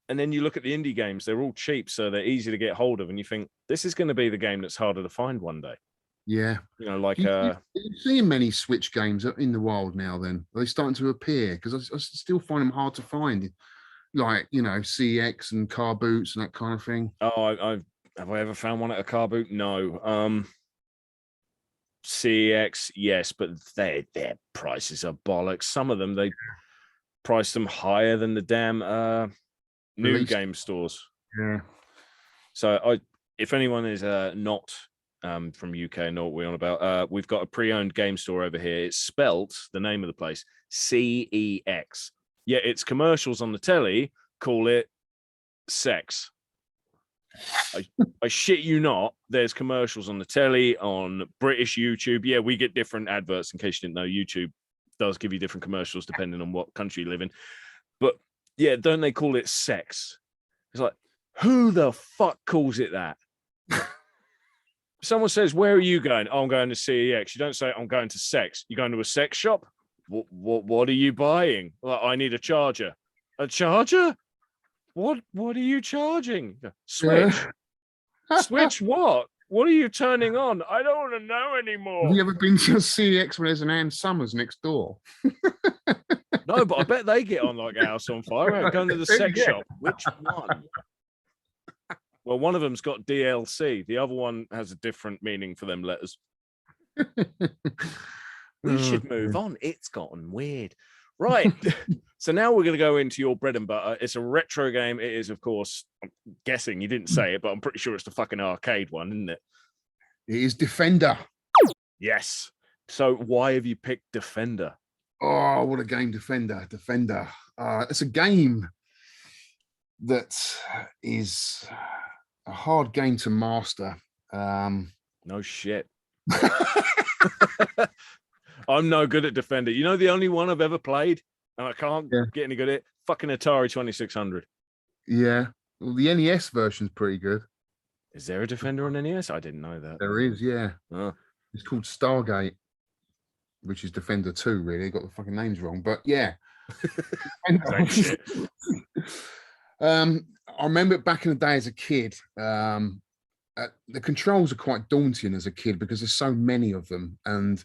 And then you look at the indie games, they're all cheap, so they're easy to get hold of. And you think, this is going to be the game that's harder to find one day. Yeah. You know, like... Are you seeing many Switch games in the wild now then? Are they starting to appear? Because I still find them hard to find. Like, you know, CX and car boots and that kind of thing. Oh, have I ever found one at a car boot? No. CX, yes, but their prices are bollocks. Some of them, they price them higher than the damn new Released. game stores. Yeah. So if anyone is not from UK, know what we're on about, we've got a pre-owned game store over here. It's spelt, the name of the place, CEX. Yeah, it's commercials on the telly call it sex. I shit you not. There's commercials on the telly, on British YouTube. Yeah, we get different adverts. In case you didn't know, YouTube does give you different commercials depending on what country you live in. But yeah, don't they call it sex? It's like, who the fuck calls it that? Someone says, where are you going? Oh, I'm going to CEX. You don't say, I'm going to sex. You're going to a sex shop? What are you buying? Like, I need a charger. A charger? What are you charging? Switch. Switch what? What are you turning on? I don't want to know anymore. Have you ever been to a CX when there's an Ann Summers next door? No, but I bet they get on like a house on fire. Right, going to the sex shop. Which one? Well, one of them's got DLC. The other one has a different meaning for them letters. We should move on. It's gotten weird. Right. So now we're going to go into your bread and butter. It's a retro game. It is, of course, I'm guessing you didn't say it, but I'm pretty sure it's the fucking arcade one, isn't it? It is Defender. Yes. So why have you picked Defender? Oh, what a game, Defender. It's a game that is a hard game to master. No shit. I'm no good at Defender. You know, the only one I've ever played, and I can't get any good at it, fucking Atari 2600. Yeah. Well, the NES version's pretty good. Is there a Defender on NES? I didn't know that. There is, yeah. Oh. It's called Stargate, which is Defender 2, really. Got the fucking names wrong, but yeah. I remember back in the day as a kid, the controls are quite daunting as a kid because there's so many of them, and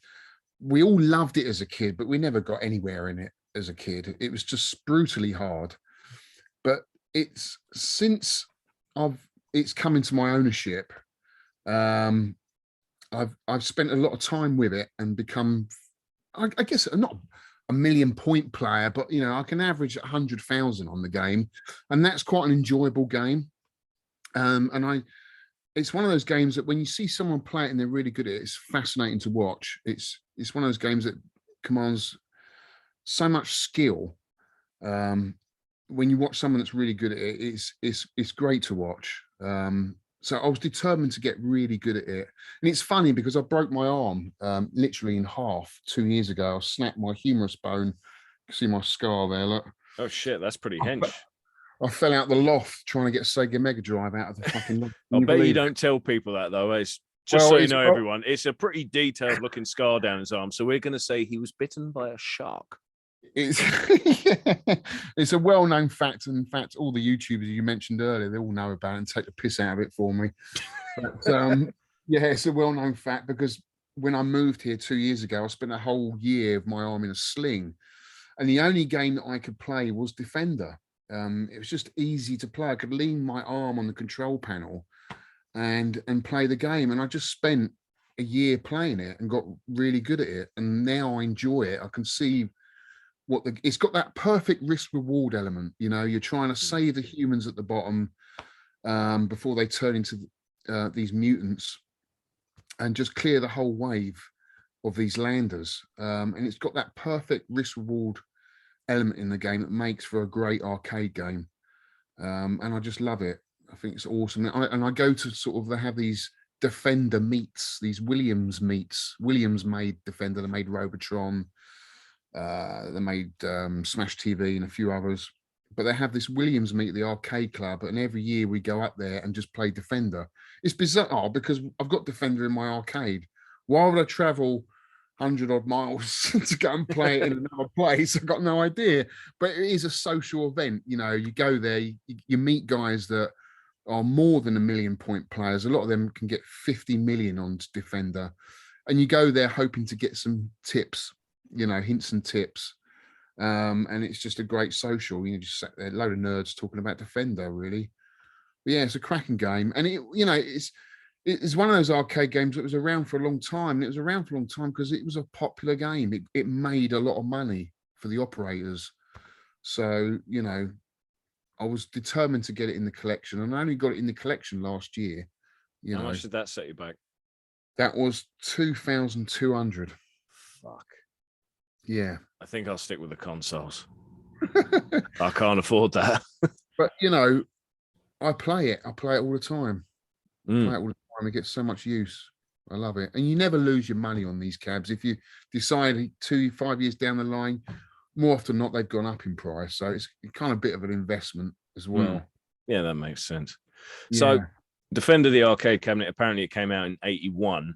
we all loved it as a kid, but we never got anywhere in it as a kid. It was just brutally hard. But it's since it's come into my ownership, I've spent a lot of time with it and become, I guess, not a million point player, but you know, I can average 100,000 on the game, and that's quite an enjoyable game. It's one of those games that when you see someone play it and they're really good at it, it's fascinating to watch. It's one of those games that commands so much skill. When you watch someone that's really good at it, it's great to watch. So I was determined to get really good at it. And it's funny because I broke my arm literally in half 2 years ago. I snapped my humerus bone. You can see my scar there, look. Oh shit, that's pretty hench. I fell out the loft trying to get Sega Mega Drive out of the fucking loft. I bet you don't tell people that though. It's just so you know, everyone, it's a pretty detailed looking scar down his arm. So we're going to say he was bitten by a shark. It's a well-known fact. In fact, all the YouTubers you mentioned earlier, they all know about it and take the piss out of it for me. But yeah, it's a well-known fact because when I moved here 2 years ago, I spent a whole year of my arm in a sling, and the only game that I could play was Defender. It was just easy to play. I could lean my arm on the control panel and play the game, and I just spent a year playing it and got really good at it, and now I enjoy it. I can see it's got that perfect risk reward element. You know, you're trying to save the humans at the bottom before they turn into these mutants, and just clear the whole wave of these landers. And it's got that perfect risk reward element in the game that makes for a great arcade game. And I just love it. I think it's awesome. And I go to they have these Defender meets, these Williams meets. Williams made Defender, they made Robotron, they made Smash TV and a few others. But they have this Williams meet at the arcade club, and every year we go up there and just play Defender. It's bizarre because I've got Defender in my arcade. Why would I travel 100 odd miles to go and play it in another place. I've got no idea. But it is a social event. You know, you go there, you meet guys that are more than 1 million point players. A lot of them can get 50 million on Defender. And you go there hoping to get some tips, you know, hints and tips. And it's just a great social. You know, just sat there, a load of nerds talking about Defender, really. But yeah, it's a cracking game. And it, you know, it's one of those arcade games that was around for a long time. And it was around for a long time because it was a popular game. It made a lot of money for the operators. So, you know, I was determined to get it in the collection, and I only got it in the collection last year. You How know, much did that set you back? that was 2,200. Fuck. Yeah. I think I'll stick with the consoles. I can't afford that. But you know, I play it. I play it all the time. Play it all the time. It gets so much use. I love it. And you never lose your money on these cabs. If you decide 5 years down the line, more often than not, they've gone up in price. So it's kind of a bit of an investment as well. Yeah, that makes sense. Yeah. So Defender the arcade cabinet, apparently it came out in 81.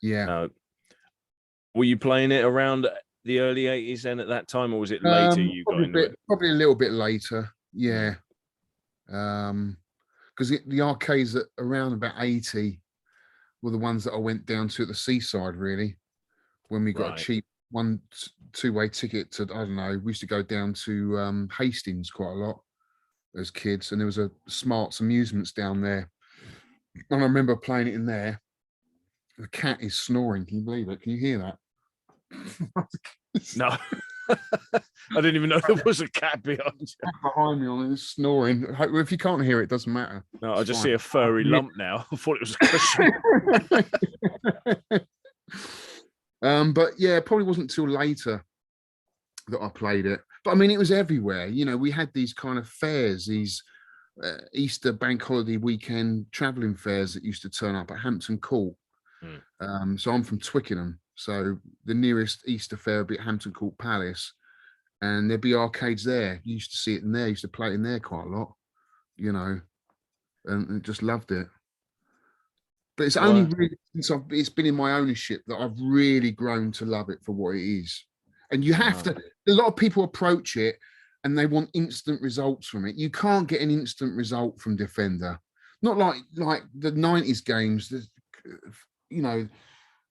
Yeah. Were you playing it around the early 80s then at that time, or was it later you got into it? Probably a little bit later. Yeah. Because the arcades at around about 80 were the ones that I went down to at the seaside, really, when we got a cheap 2-way ticket to, I don't know, we used to go down to Hastings quite a lot as kids, and there was a Smarts Amusements down there. And I remember playing it in there. The cat is snoring. Can you believe it? Can you hear that? No. I didn't even know there was a cat behind you. Behind me on it, it's snoring. If you can't hear it, it doesn't matter. No, I just see a furry lump now. I thought it was a cushion. But yeah, it probably wasn't till later that I played it. But I mean, it was everywhere. You know, we had these kind of fairs, these Easter bank holiday weekend traveling fairs that used to turn up at Hampton Court. So I'm from Twickenham. So the nearest Easter fair would be at Hampton Court Palace. And there'd be arcades there. You used to see it in there. Used to play it in there quite a lot, you know, and just loved it. But it's only really since it's been in my ownership that I've really grown to love it for what it is. And you have to, a lot of people approach it and they want instant results from it. You can't get an instant result from Defender. Not like the 90s games, you know,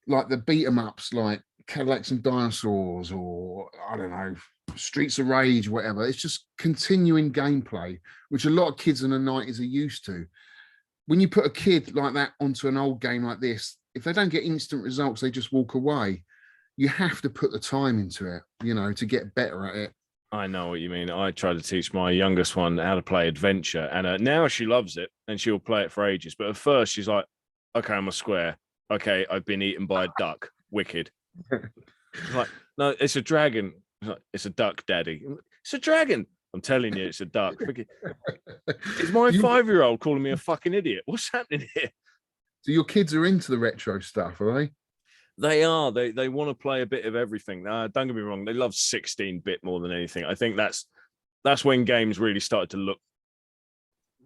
like the beat 'em ups like Cadillacs and Dinosaurs, or I don't know, Streets of Rage, whatever. It's just continuing gameplay, which a lot of kids in the 90s are used to. When you put a kid like that onto an old game like this, if they don't get instant results, they just walk away. You have to put the time into it, you know, to get better at it. I know what you mean. I tried to teach my youngest one how to play Adventure, and now she loves it and she'll play it for ages. But at first she's like, okay, I'm a square. Okay, I've been eaten by a duck. Wicked. She's like, no, it's a dragon. Like, it's a duck, Daddy. It's a dragon. I'm telling you, it's a duck. Is my 5-year-old calling me a fucking idiot? What's happening here? So your kids are into the retro stuff, are they? They are. They want to play a bit of everything. Don't get me wrong. They love 16-bit more than anything. I think that's when games really started to look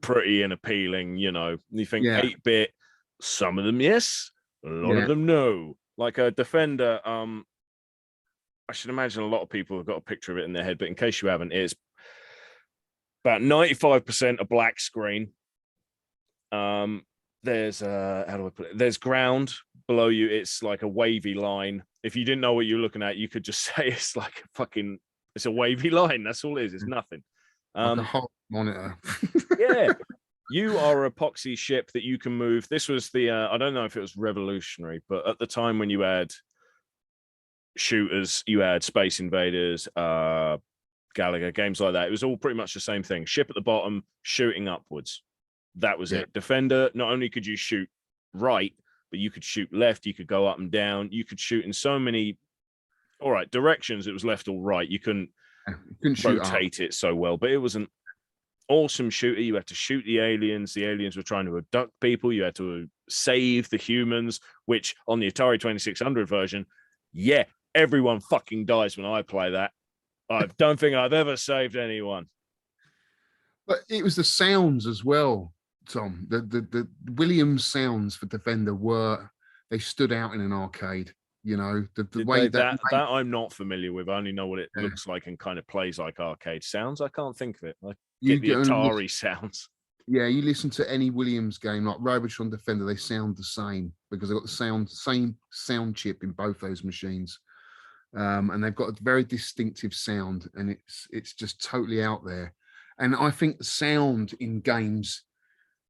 pretty and appealing. You know, you think 8-bit. Some of them, yes. A lot of them, no. Like a Defender. I should imagine a lot of people have got a picture of it in their head, but in case you haven't, it's about 95% a black screen. There's how do I put it? There's ground below you. It's like a wavy line. If you didn't know what you're looking at, you could just say it's like it's a wavy line. That's all it is. It's nothing. Like a hot monitor. Yeah. You are an epoxy ship that you can move. This was the, I don't know if it was revolutionary, but at the time when you had shooters, you had Space Invaders, Galaga, games like that. It was all pretty much the same thing. Ship at the bottom, shooting upwards. That was it. Defender, not only could you shoot right, but you could shoot left, you could go up and down, you could shoot in so many, all right, directions. It was left or right. You couldn't rotate it so well, but it was an awesome shooter. You had to shoot the aliens. The aliens were trying to abduct people. You had to save the humans, which on the Atari 2600 version, everyone fucking dies when I play that. I don't think I've ever saved anyone. But it was the sounds as well, Tom. The Williams sounds for Defender they stood out in an arcade. You know, the Did way that I'm not familiar with. I only know what it yeah, looks like and kind of plays like arcade sounds. I can't think of it. I you get the get Atari sounds. yeah, you listen to any Williams game like Robotron Defender, they sound the same because they've got the same sound chip in both those machines. And they've got a very distinctive sound, and it's just totally out there. And I think the sound in games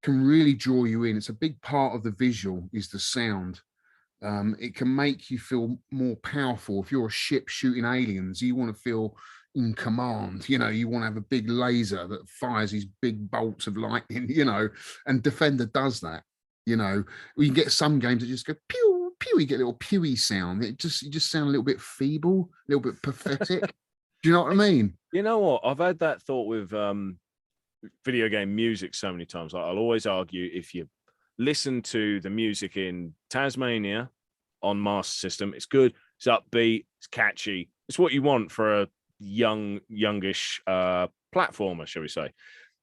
can really draw you in. It's a big part of the visual is the sound. It can make you feel more powerful. If you're a ship shooting aliens, you want to feel in command. You know, you want to have a big laser that fires these big bolts of lightning, you know, and Defender does that. You know, we can get some games that just go pew, pew, you get a little pewy sound. You just sound a little bit feeble, a little bit pathetic. Do you know what I mean? You know what? I've had that thought with video game music so many times. Like, I'll always argue if you listen to the music in Tasmania on Master System, it's good, it's upbeat, it's catchy. It's what you want for a youngish platformer, shall we say.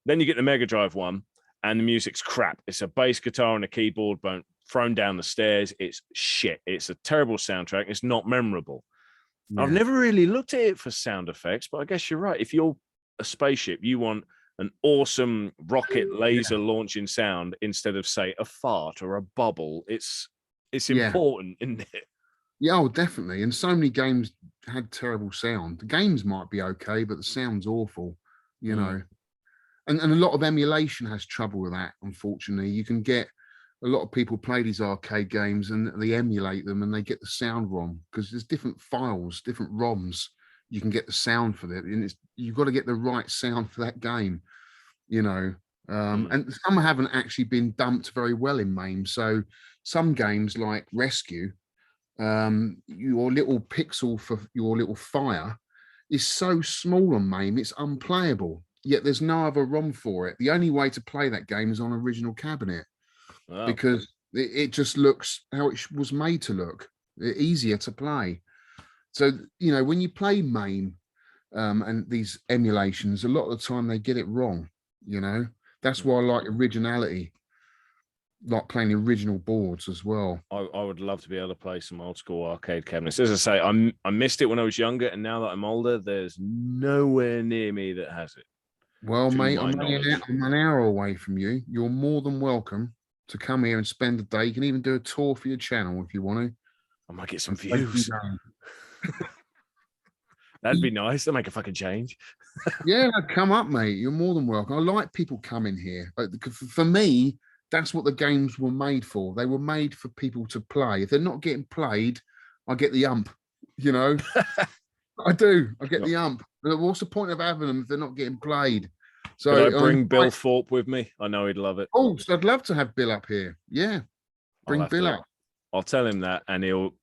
Then you get the Mega Drive one, and the music's crap. It's a bass guitar and a keyboard thrown down the stairs. It's shit. It's a terrible soundtrack. It's not memorable. Yeah. I've never really looked at it for sound effects, but I guess you're right. If you're a spaceship, you want an awesome rocket laser launching sound instead of, say, a fart or a bubble. It's important, isn't it? Yeah, oh, definitely. And so many games had terrible sound. The games might be okay, but the sound's awful, you know. And a lot of emulation has trouble with that, unfortunately. You can get a lot of people play these arcade games and they emulate them and they get the sound wrong because there's different files, different ROMs. You can get the sound for it, and you've got to get the right sound for that game, you know. And some haven't actually been dumped very well in MAME. So some games like Rescue, your little pixel for your little fire is so small on MAME, it's unplayable. Yet there's no other ROM for it. The only way to play that game is on original cabinet because it just looks how it was made to look, easier to play. So, you know, when you play MAME and these emulations, a lot of the time they get it wrong, you know. That's why I like originality, like playing the original boards as well. I would love to be able to play some old school arcade cabinets. As I say, I missed it when I was younger, and now that I'm older, there's nowhere near me that has it. Well, mate, I'm an hour away from you. You're more than welcome to come here and spend a day. You can even do a tour for your channel if you want to. I might get some views. That'd be nice. That'd make a fucking change. Yeah, come up, mate. You're more than welcome. I like people coming here. For me, that's what the games were made for. They were made for people to play. If they're not getting played, I get the ump, you know. I do. I get the ump. What's the point of having them if they're not getting played? So could I bring Bill Thorpe with me? I know he'd love it. Oh, so I'd love to have Bill up here. Yeah, bring Bill up. I'll tell him that, and he'll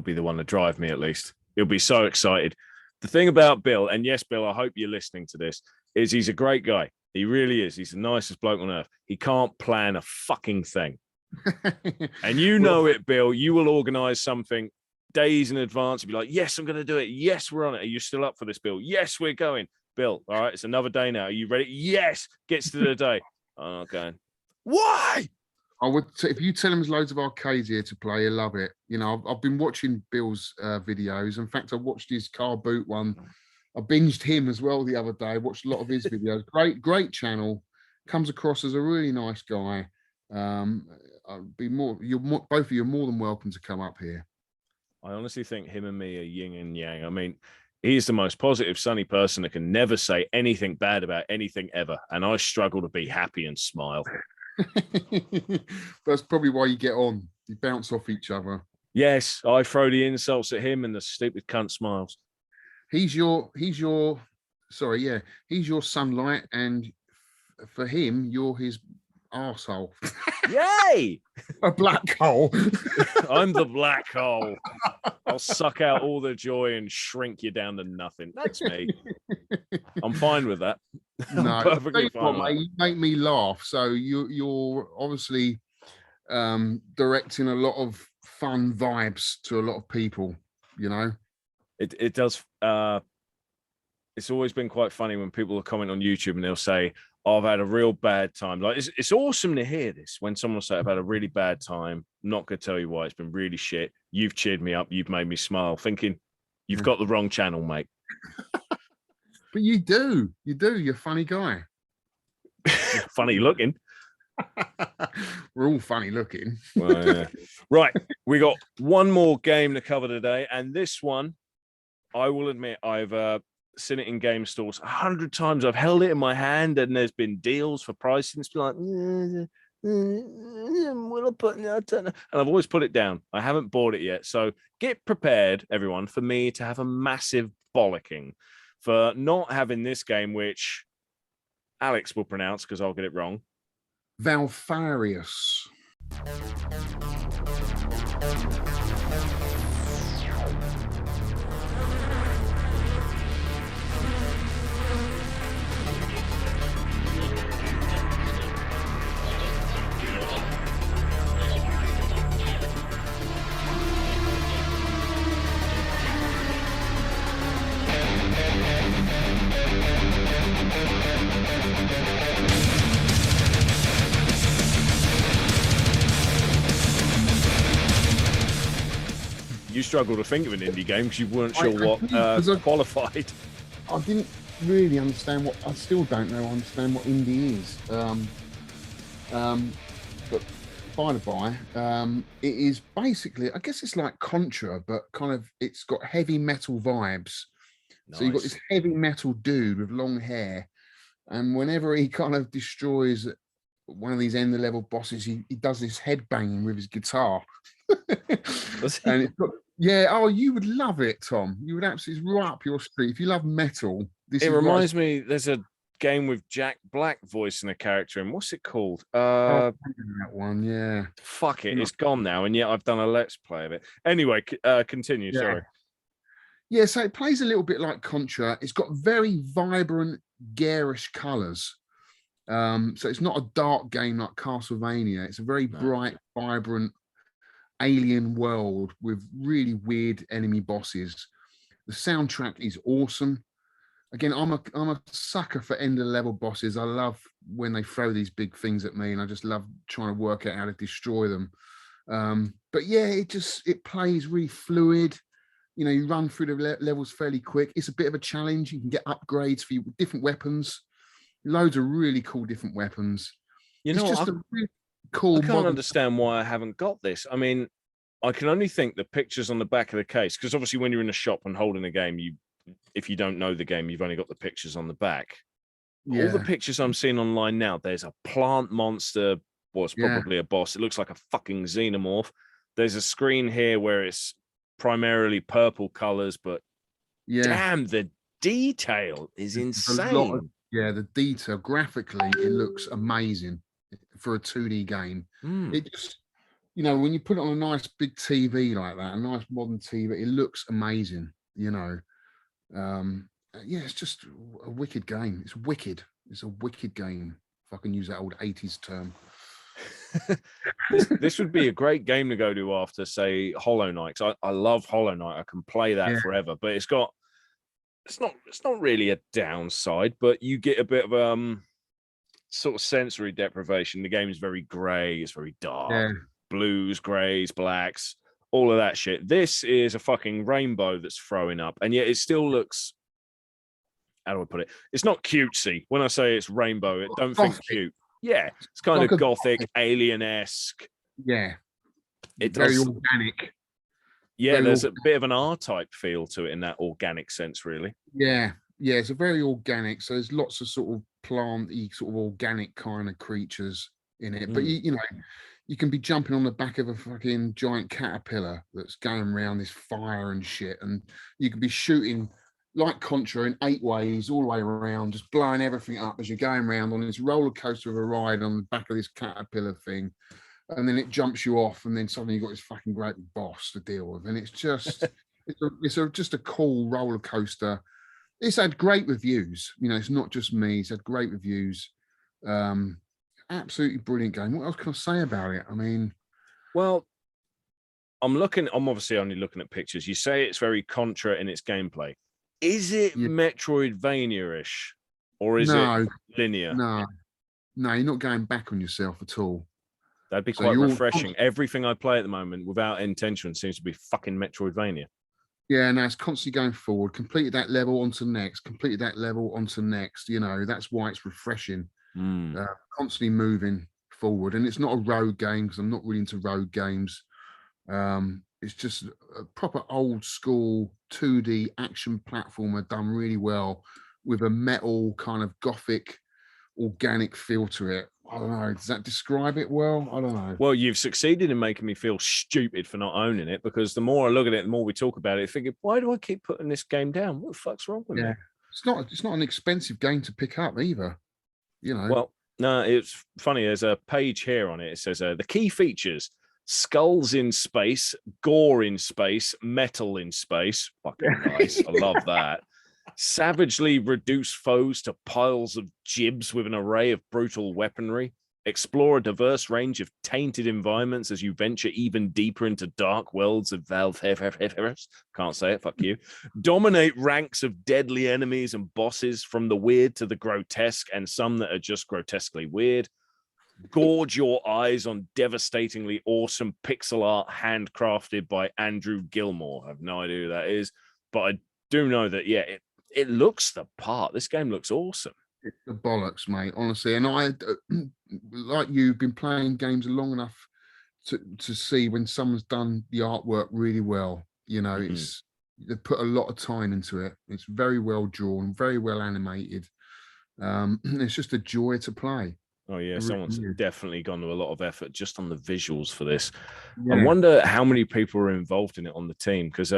be the one to drive me at least. He'll be so excited. The thing about Bill, and yes, Bill, I hope you're listening to this, is he's a great guy. He really is. He's the nicest bloke on earth. He can't plan a fucking thing. And you know it, Bill. You will organize something days in advance and be like, yes, I'm going to do it. Yes, we're on it. Are you still up for this, Bill? Yes, we're going. Bill, all right, it's another day now. Are you ready? Yes. Gets to the day. I'm not going. Why? I would, if you tell him there's loads of arcades here to play, he'll love it. You know, I've been watching Bill's videos. In fact, I watched his car boot one. I binged him as well the other day. I watched a lot of his videos. Great channel. Comes across as a really nice guy. I'd be both of you are more than welcome to come up here. I honestly think him and me are yin and yang. I mean, he's the most positive, sunny person that can never say anything bad about anything ever. And I struggle to be happy and smile. That's probably why you get on. You bounce off each other. Yes, I throw the insults at him and the stupid cunt smiles. He's your sunlight, and for him, you're his arsehole. Yay! A black hole. I'm the black hole. I'll suck out all the joy and shrink you down to nothing. That's me. I'm fine with that. No, I'm perfectly fine. Mate, you make me laugh. So you're obviously directing a lot of fun vibes to a lot of people, you know. It does. It's always been quite funny when people will comment on YouTube and they'll say, oh, I've had a real bad time. Like, it's awesome to hear this when someone will say, I've had a really bad time Not gonna tell you why. It's been really shit. You've cheered me up. You've made me smile. Thinking you've got the wrong channel, mate. But you do. You're a funny guy. Funny looking. We're all funny looking. Well, yeah. Right, we got one more game to cover today, and this one, I will admit, I've seen it in game stores 100 times. I've held it in my hand, and there's been deals for pricing. It's been like, will I put? I don't know. And I've always put it down. I haven't bought it yet, so get prepared, everyone, for me to have a massive bollocking for not having this game, which Alex will pronounce because I'll get it wrong. Valfaris. You struggle to think of an indie game because you weren't sure what qualified. I didn't really understand what. I still don't understand what indie is. But by the by, it is basically, I guess it's like Contra, but kind of it's got heavy metal vibes. Nice. So you've got this heavy metal dude with long hair, and whenever he kind of destroys one of these end of level bosses, he does this head banging with his guitar. And it's got, you would love it, Tom. You would absolutely, right up your street. If you love metal, it reminds me, there's a game with Jack Black voicing a character, and what's it called? That one, yeah. Fuck it, it's gone now, and yet I've done a let's play of it. Anyway, continue. Yeah. Sorry. Yeah, so it plays a little bit like Contra. It's got very vibrant, garish colours. So it's not a dark game like Castlevania. It's a very bright, vibrant alien world with really weird enemy bosses. The soundtrack is awesome. Again, I'm a sucker for end of level bosses. I love when they throw these big things at me, and I just love trying to work out how to destroy them. But yeah, it plays really fluid. You know, you run through the levels fairly quick. It's a bit of a challenge. You can get upgrades for different weapons. Loads of really cool different weapons. You know, it's just a really cool. I can't understand why I haven't got this. I mean, I can only think the pictures on the back of the case, because obviously when you're in a shop and holding a game, if you don't know the game, you've only got the pictures on the back. Yeah. All the pictures I'm seeing online now, there's a plant monster. Well, it's probably a boss. It looks like a fucking xenomorph. There's a screen here where it's primarily purple colors, but damn, the detail is insane. The detail graphically, it looks amazing for a 2D game. It just, you know, when you put it on a nice big TV like that, a nice modern TV, it looks amazing, you know. It's just a wicked game. It's wicked. It's a wicked game, if I can use that old 80s term. This would be a great game to go to after, say, Hollow Knight. I love Hollow Knight. I can play that forever, but it's not really a downside, but you get a bit of sort of sensory deprivation. The game is very grey, it's very dark, blues, greys, blacks, all of that shit. This is a fucking rainbow that's throwing up, and yet it still looks, how do I put it? It's not cutesy. When I say it's rainbow, don't think cute. Yeah, it's kind of gothic, alien-esque. Yeah, it's very organic. Yeah, very there's a bit of an R-type feel to it in that organic sense, really. Yeah, it's a very organic. So there's lots of sort of plant-y, sort of organic kind of creatures in it. But you know, you can be jumping on the back of a fucking giant caterpillar that's going around this fire and shit, and you can be shooting like Contra in 8 ways all the way around, just blowing everything up as you're going around on this roller coaster of a ride on the back of this caterpillar thing. And then it jumps you off, and then suddenly you've got this fucking great boss to deal with. And it's just, just a cool roller coaster. It's had great reviews. You know, it's not just me. It's had great reviews. Absolutely brilliant game. What else can I say about it? I mean, well, I'm obviously only looking at pictures. You say it's very Contra in its gameplay. Is it Metroidvania-ish, or is it linear? No, you're not going back on yourself at all. That'd be So quite you're all, refreshing. Everything I play at the moment, without intention, seems to be fucking Metroidvania. yeah, now it's constantly going forward. Completed that level onto next. Completed that level onto next. You know, that's why it's refreshing. Mm. Constantly moving forward, and it's not a road game because I'm not really into road games. It's just a proper old school 2D action platformer done really well with a metal kind of gothic organic feel to it. I don't know. Does that describe it well? I don't know. Well, you've succeeded in making me feel stupid for not owning it, because the more I look at it, the more we talk about it, thinking, why do I keep putting this game down? What the fuck's wrong with me? It's not an expensive game to pick up either. You know. Well, no, it's funny. There's a page here on it. It says the key features: skulls in space, gore in space, metal in space. Fucking nice. I love that. Savagely reduce foes to piles of gibs with an array of brutal weaponry. Explore a diverse range of tainted environments as you venture even deeper into dark worlds of Valfaris. Can't say it, fuck you. Dominate ranks of deadly enemies and bosses, from the weird to the grotesque, and some that are just grotesquely weird. Gorge your eyes on devastatingly awesome pixel art handcrafted by Andrew Gilmore. I have no idea who that is, but I do know that, yeah, it looks the part. This game looks awesome. It's the bollocks, mate, honestly. And I, like you've been playing games long enough to see when someone's done the artwork really well. You know, it's they put a lot of time into it. It's very well drawn, very well animated. It's just a joy to play. Oh yeah, someone's definitely gone to a lot of effort just on the visuals for this. Yeah. I wonder how many people are involved in it on the team, because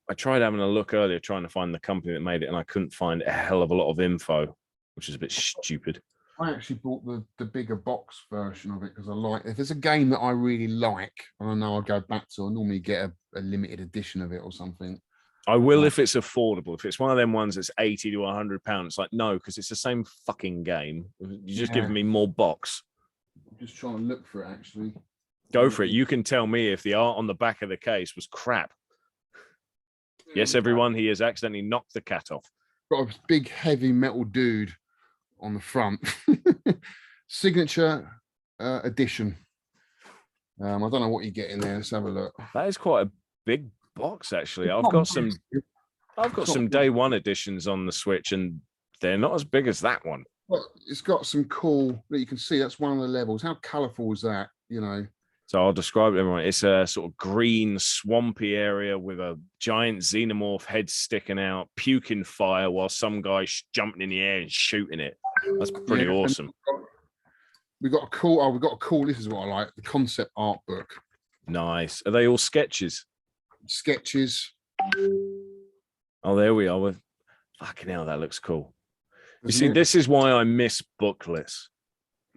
I tried having a look earlier, trying to find the company that made it, and I couldn't find a hell of a lot of info, which is a bit stupid. I actually bought the bigger box version of it because I like, if it's a game that I really like, and I know I'll go back to, I normally get a limited edition of it or something. I will if it's affordable. If it's one of them ones that's 80 to 100 pounds, it's like, no, because it's the same fucking game. You're just giving me more box. I'm just trying to look for it, actually. Go for it. You can tell me if the art on the back of the case was crap. Yes, everyone, he has accidentally knocked the cat off. Got a big heavy metal dude on the front. Signature edition. I don't know what you get in there. Let's have a look. That is quite a big box, actually. I've got some day one editions on the Switch, and they're not as big as that one. Well, it's got some cool that you can see. That's one of the levels. How colourful is that? You know. So I'll describe it to everyone. It's a sort of green, swampy area with a giant xenomorph head sticking out, puking fire while some guy's jumping in the air and shooting it. That's pretty awesome. We've got a cool, this is what I like, the concept art book. Nice. Are they all sketches? Sketches. Oh, there we are. Fucking hell, that looks cool. You see, this is why I miss booklets.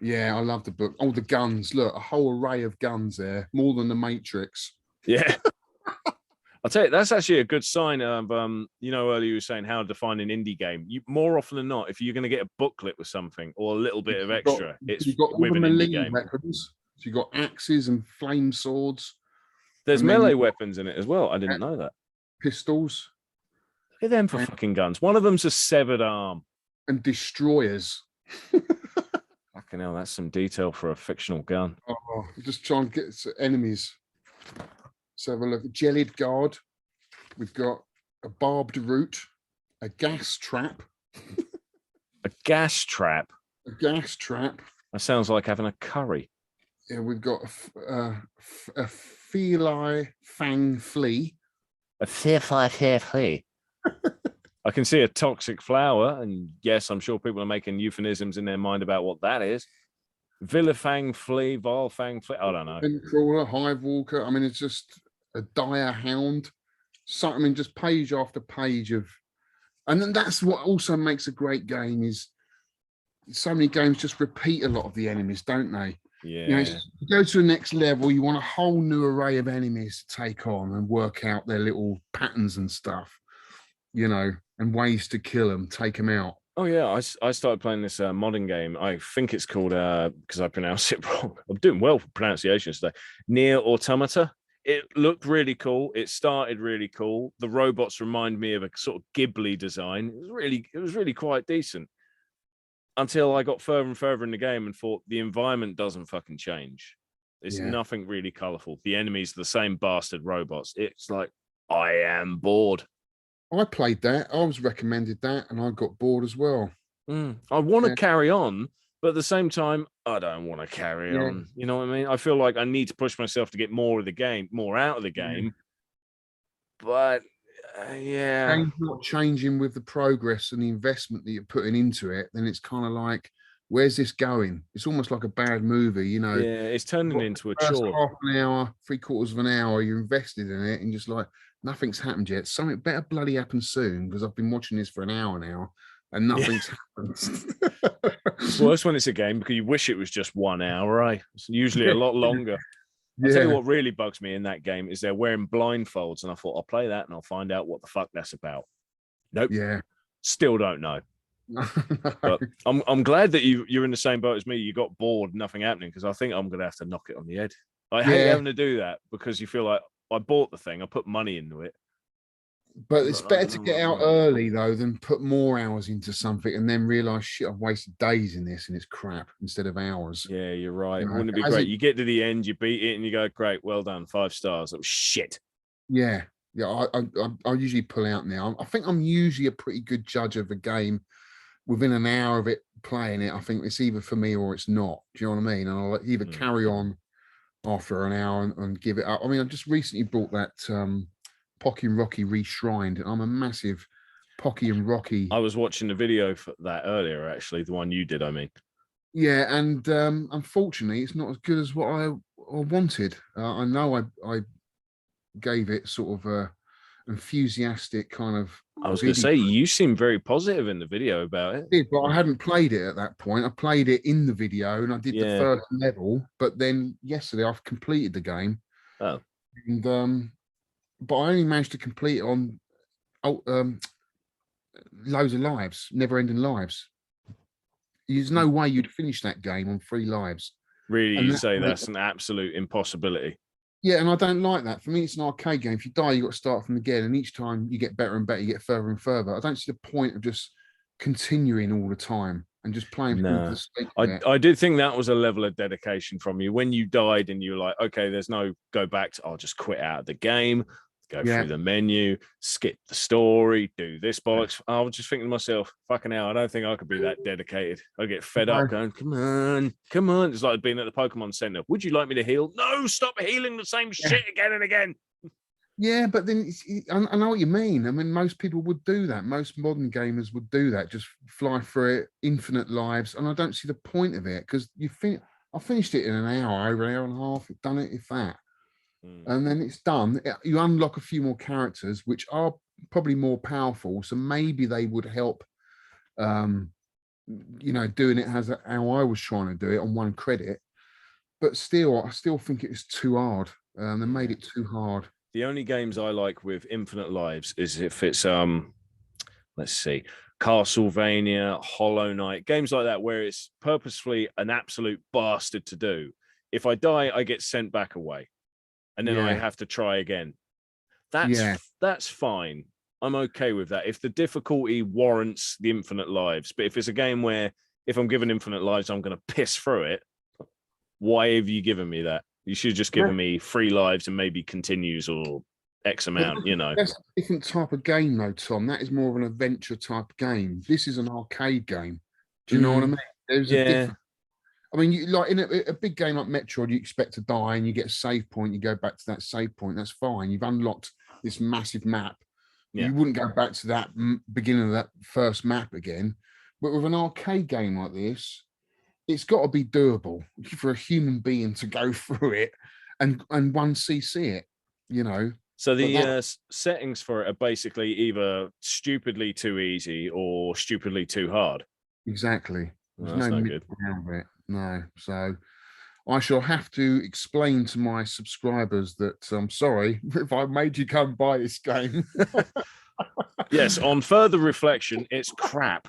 Yeah, I love the book. Oh, the guns. Look, a whole array of guns there. More than the Matrix. Yeah. I'll tell you, that's actually a good sign of, you know, earlier you were saying how to define an indie game. You, more often than not, if you're going to get a booklet with something or a little bit of extra, you've got with an indie game. Weapons. So you've got axes and flame swords. There's melee weapons in it as well. I didn't know that. Pistols. Look at them for fucking guns. One of them's a severed arm. And destroyers. Fucking hell, that's some detail for a fictional gun. Oh, just trying to get enemies. Let's have a look. Jellied guard. We've got a barbed root, a gas trap. A gas trap? A gas trap. That sounds like having a curry. Yeah, we've got a feline fang flea. A feline flea. I can see a toxic flower, and yes, I'm sure people are making euphemisms in their mind about what that is. Villafang flea, Valfang flea. I don't know. Crawler, hive walker. I mean, it's just a dire hound. So I mean, just page after page of, and then that's what also makes a great game is so many games just repeat a lot of the enemies, don't they? Yeah. You know, you go to the next level, you want a whole new array of enemies to take on and work out their little patterns and stuff, you know, and ways to kill them, take them out. Oh yeah, I started playing this modern game. I think it's called, because I pronounce it wrong. I'm doing well for pronunciations today. Near Automata. It looked really cool. It started really cool. The robots remind me of a sort of Ghibli design. It was really quite decent. until I got further and further in the game and thought the environment doesn't fucking change. It's Yeah. nothing really colorful. The enemies are the same bastard robots. It's like, I am bored. I played that. I was recommended that, and I got bored as well. I want to Yeah. carry on, but at the same time, I don't want to carry Yeah. on. You know what I mean? I feel like I need to push myself to get more of the game, more out of the game. But yeah, Game's not changing with the progress and the investment that you're putting into it, then it's kind of like, where's this going? It's almost like a bad movie, you know. yeah, it's turning into a First chore. half an hour, 3/4 of an hour, you're invested in it, and just like nothing's happened yet. Something better bloody happen soon, because I've been watching this for an hour now, and nothing's happened. It's worse when it's a game because you wish it was just 1 hour, right? It's usually a lot longer. I'll tell you what really bugs me in that game is they're wearing blindfolds, and I thought I'll play that and I'll find out what the fuck that's about. Nope. Yeah. Still don't know. But I'm glad that you're in the same boat as me. You got bored, nothing happening, because I think I'm gonna have to knock it on the head. I hate having to do that because you feel like I bought the thing, I put money into it. But it's better to get out early though than put more hours into something and then realize shit, I've wasted days in this and it's crap instead of hours. Yeah, you're right. You know, Wouldn't it be great? You get to the end, you beat it, and you go, "Great, well done, 5 stars." That was shit. Yeah, yeah. I usually pull out now. I think I'm usually a pretty good judge of a game within an hour of it playing it. I think it's either for me or it's not. Do you know what I mean? And I'll either carry on after an hour and give it up. I mean, I just recently bought that Pocky and Rocky Reshrined. I'm a massive Pocky and Rocky. I was watching the video for that earlier, actually, the one you did, I mean. Yeah, and unfortunately, it's not as good as what I wanted. I know I gave it sort of a enthusiastic kind of. I was going to say, you seem very positive in the video about it. I did, but I hadn't played it at that point. I played it in the video, and I did the first level. But then yesterday, I've completed the game. Oh, and but I only managed to complete it on loads of lives, never-ending lives. There's no way you'd finish that game on 3 lives. Really, you say that's an absolute impossibility? Yeah, and I don't like that. For me, it's an arcade game. If you die, you've got to start from again, and each time you get better and better, you get further and further. I don't see the point of just continuing all the time and just playing through the sake of it. I did think that was a level of dedication from you. When you died and you were like, okay, there's no go back to, I'll just quit out of the game, go through the menu, skip the story, do this bollocks. I was just thinking to myself, fucking hell, I don't think I could be that dedicated. I get fed up going, come on, come on. It's like being at the Pokemon Center. Would you like me to heal? No, stop healing the same shit again and again. Yeah, but then I know what you mean. I mean, most people would do that. Most modern gamers would do that, just fly through it, infinite lives. And I don't see the point of it because I finished it in an hour, over an hour and a half. I've done it, if that. And then it's done. You unlock a few more characters, which are probably more powerful. So maybe they would help, doing it as how I was trying to do it on 1 credit. But still, I still think it was too hard. They made it too hard. The only games I like with infinite lives is if it's let's see, Castlevania, Hollow Knight, games like that where it's purposefully an absolute bastard to do. If I die, I get sent back away, and then I have to try again. That's fine. I'm okay with that if the difficulty warrants the infinite lives. But if it's a game where if I'm given infinite lives, I'm going to piss through it, why have you given me that? You should have just given me 3 lives and maybe continues or X amount, That's a different type of game, though, Tom. That is more of an adventure type of game. This is an arcade game. Do you know what I mean? There's a difference. I mean, like in a big game like Metroid, you expect to die and you get a save point. You go back to that save point. That's fine. You've unlocked this massive map. You wouldn't go back to that beginning of that first map again. But with an arcade game like this, it's got to be doable for a human being to go through it and 1cc it, So the settings for it are basically either stupidly too easy or stupidly too hard. Exactly. There's no middle ground with it. No. So I shall have to explain to my subscribers that I'm sorry if I made you come buy this game. Yes, on further reflection, it's crap.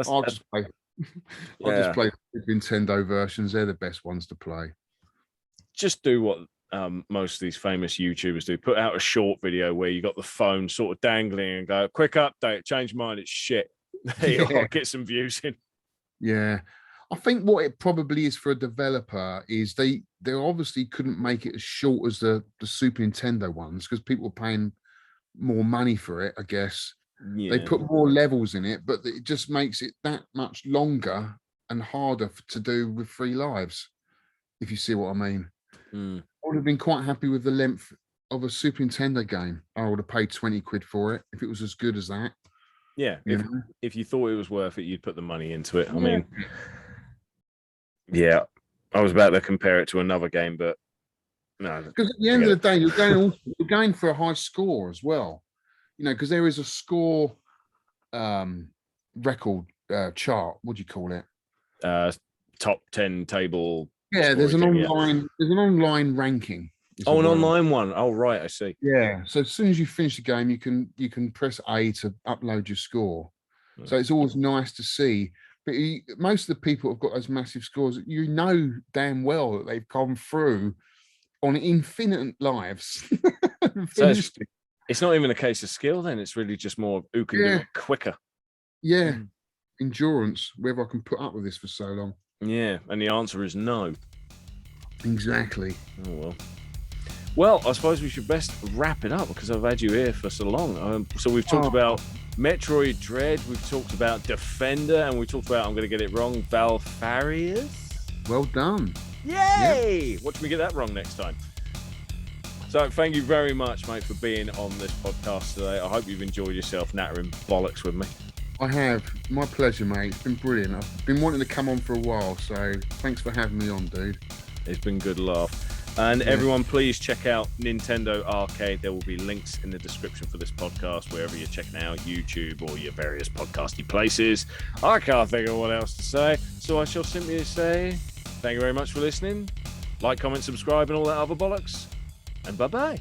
I'll just play the Nintendo versions. They're the best ones to play. Just do what most of these famous YouTubers do. Put out a short video where you got the phone sort of dangling and go, quick update, change mind, it's shit. Hey, Yeah. I'll get some views in. Yeah. I think what it probably is for a developer is they obviously couldn't make it as short as the Super Nintendo ones because people were paying more money for it, I guess. They Yeah. put more levels in it, but it just makes it that much longer and harder to do with 3 lives, if you see what I mean. Mm. I would have been quite happy with the length of a Super Nintendo game. I would have paid 20 quid for it if it was as good as that. Yeah. If you thought it was worth it, you'd put the money into it. I mean, yeah, I was about to compare it to another game, but no. Because at the end of the day, you're going for a high score as well. You know, because there is a score record chart. What do you call it? Top 10 table. Yeah, there's an online ranking. Oh, an online one. Oh, right, I see. Yeah. So as soon as you finish the game, you can press A to upload your score. So it's always nice to see. But most of the people who've got those massive scores, you know damn well that they've gone through on infinite lives. So it's not even a case of skill then. It's really just more who can do it quicker. Yeah. Endurance, whether I can put up with this for so long. Yeah. And the answer is no. Exactly. Oh, well, I suppose we should best wrap it up because I've had you here for so long. So we've talked about Metroid Dread, we've talked about Defender, and we talked about, I'm going to get it wrong, Valfaris. Well done. Yay! Yep. Watch me get that wrong next time. So thank you very much, mate, for being on this podcast today. I hope you've enjoyed yourself nattering bollocks with me. I have. My pleasure, mate. It's been brilliant. I've been wanting to come on for a while, so thanks for having me on, dude. It's been good laugh. And everyone, please check out Nintendo Arcade. There will be links in the description for this podcast, wherever you're checking out, YouTube or your various podcasty places. I can't think of what else to say, so I shall simply say thank you very much for listening. Like, comment, subscribe, and all that other bollocks. And bye-bye.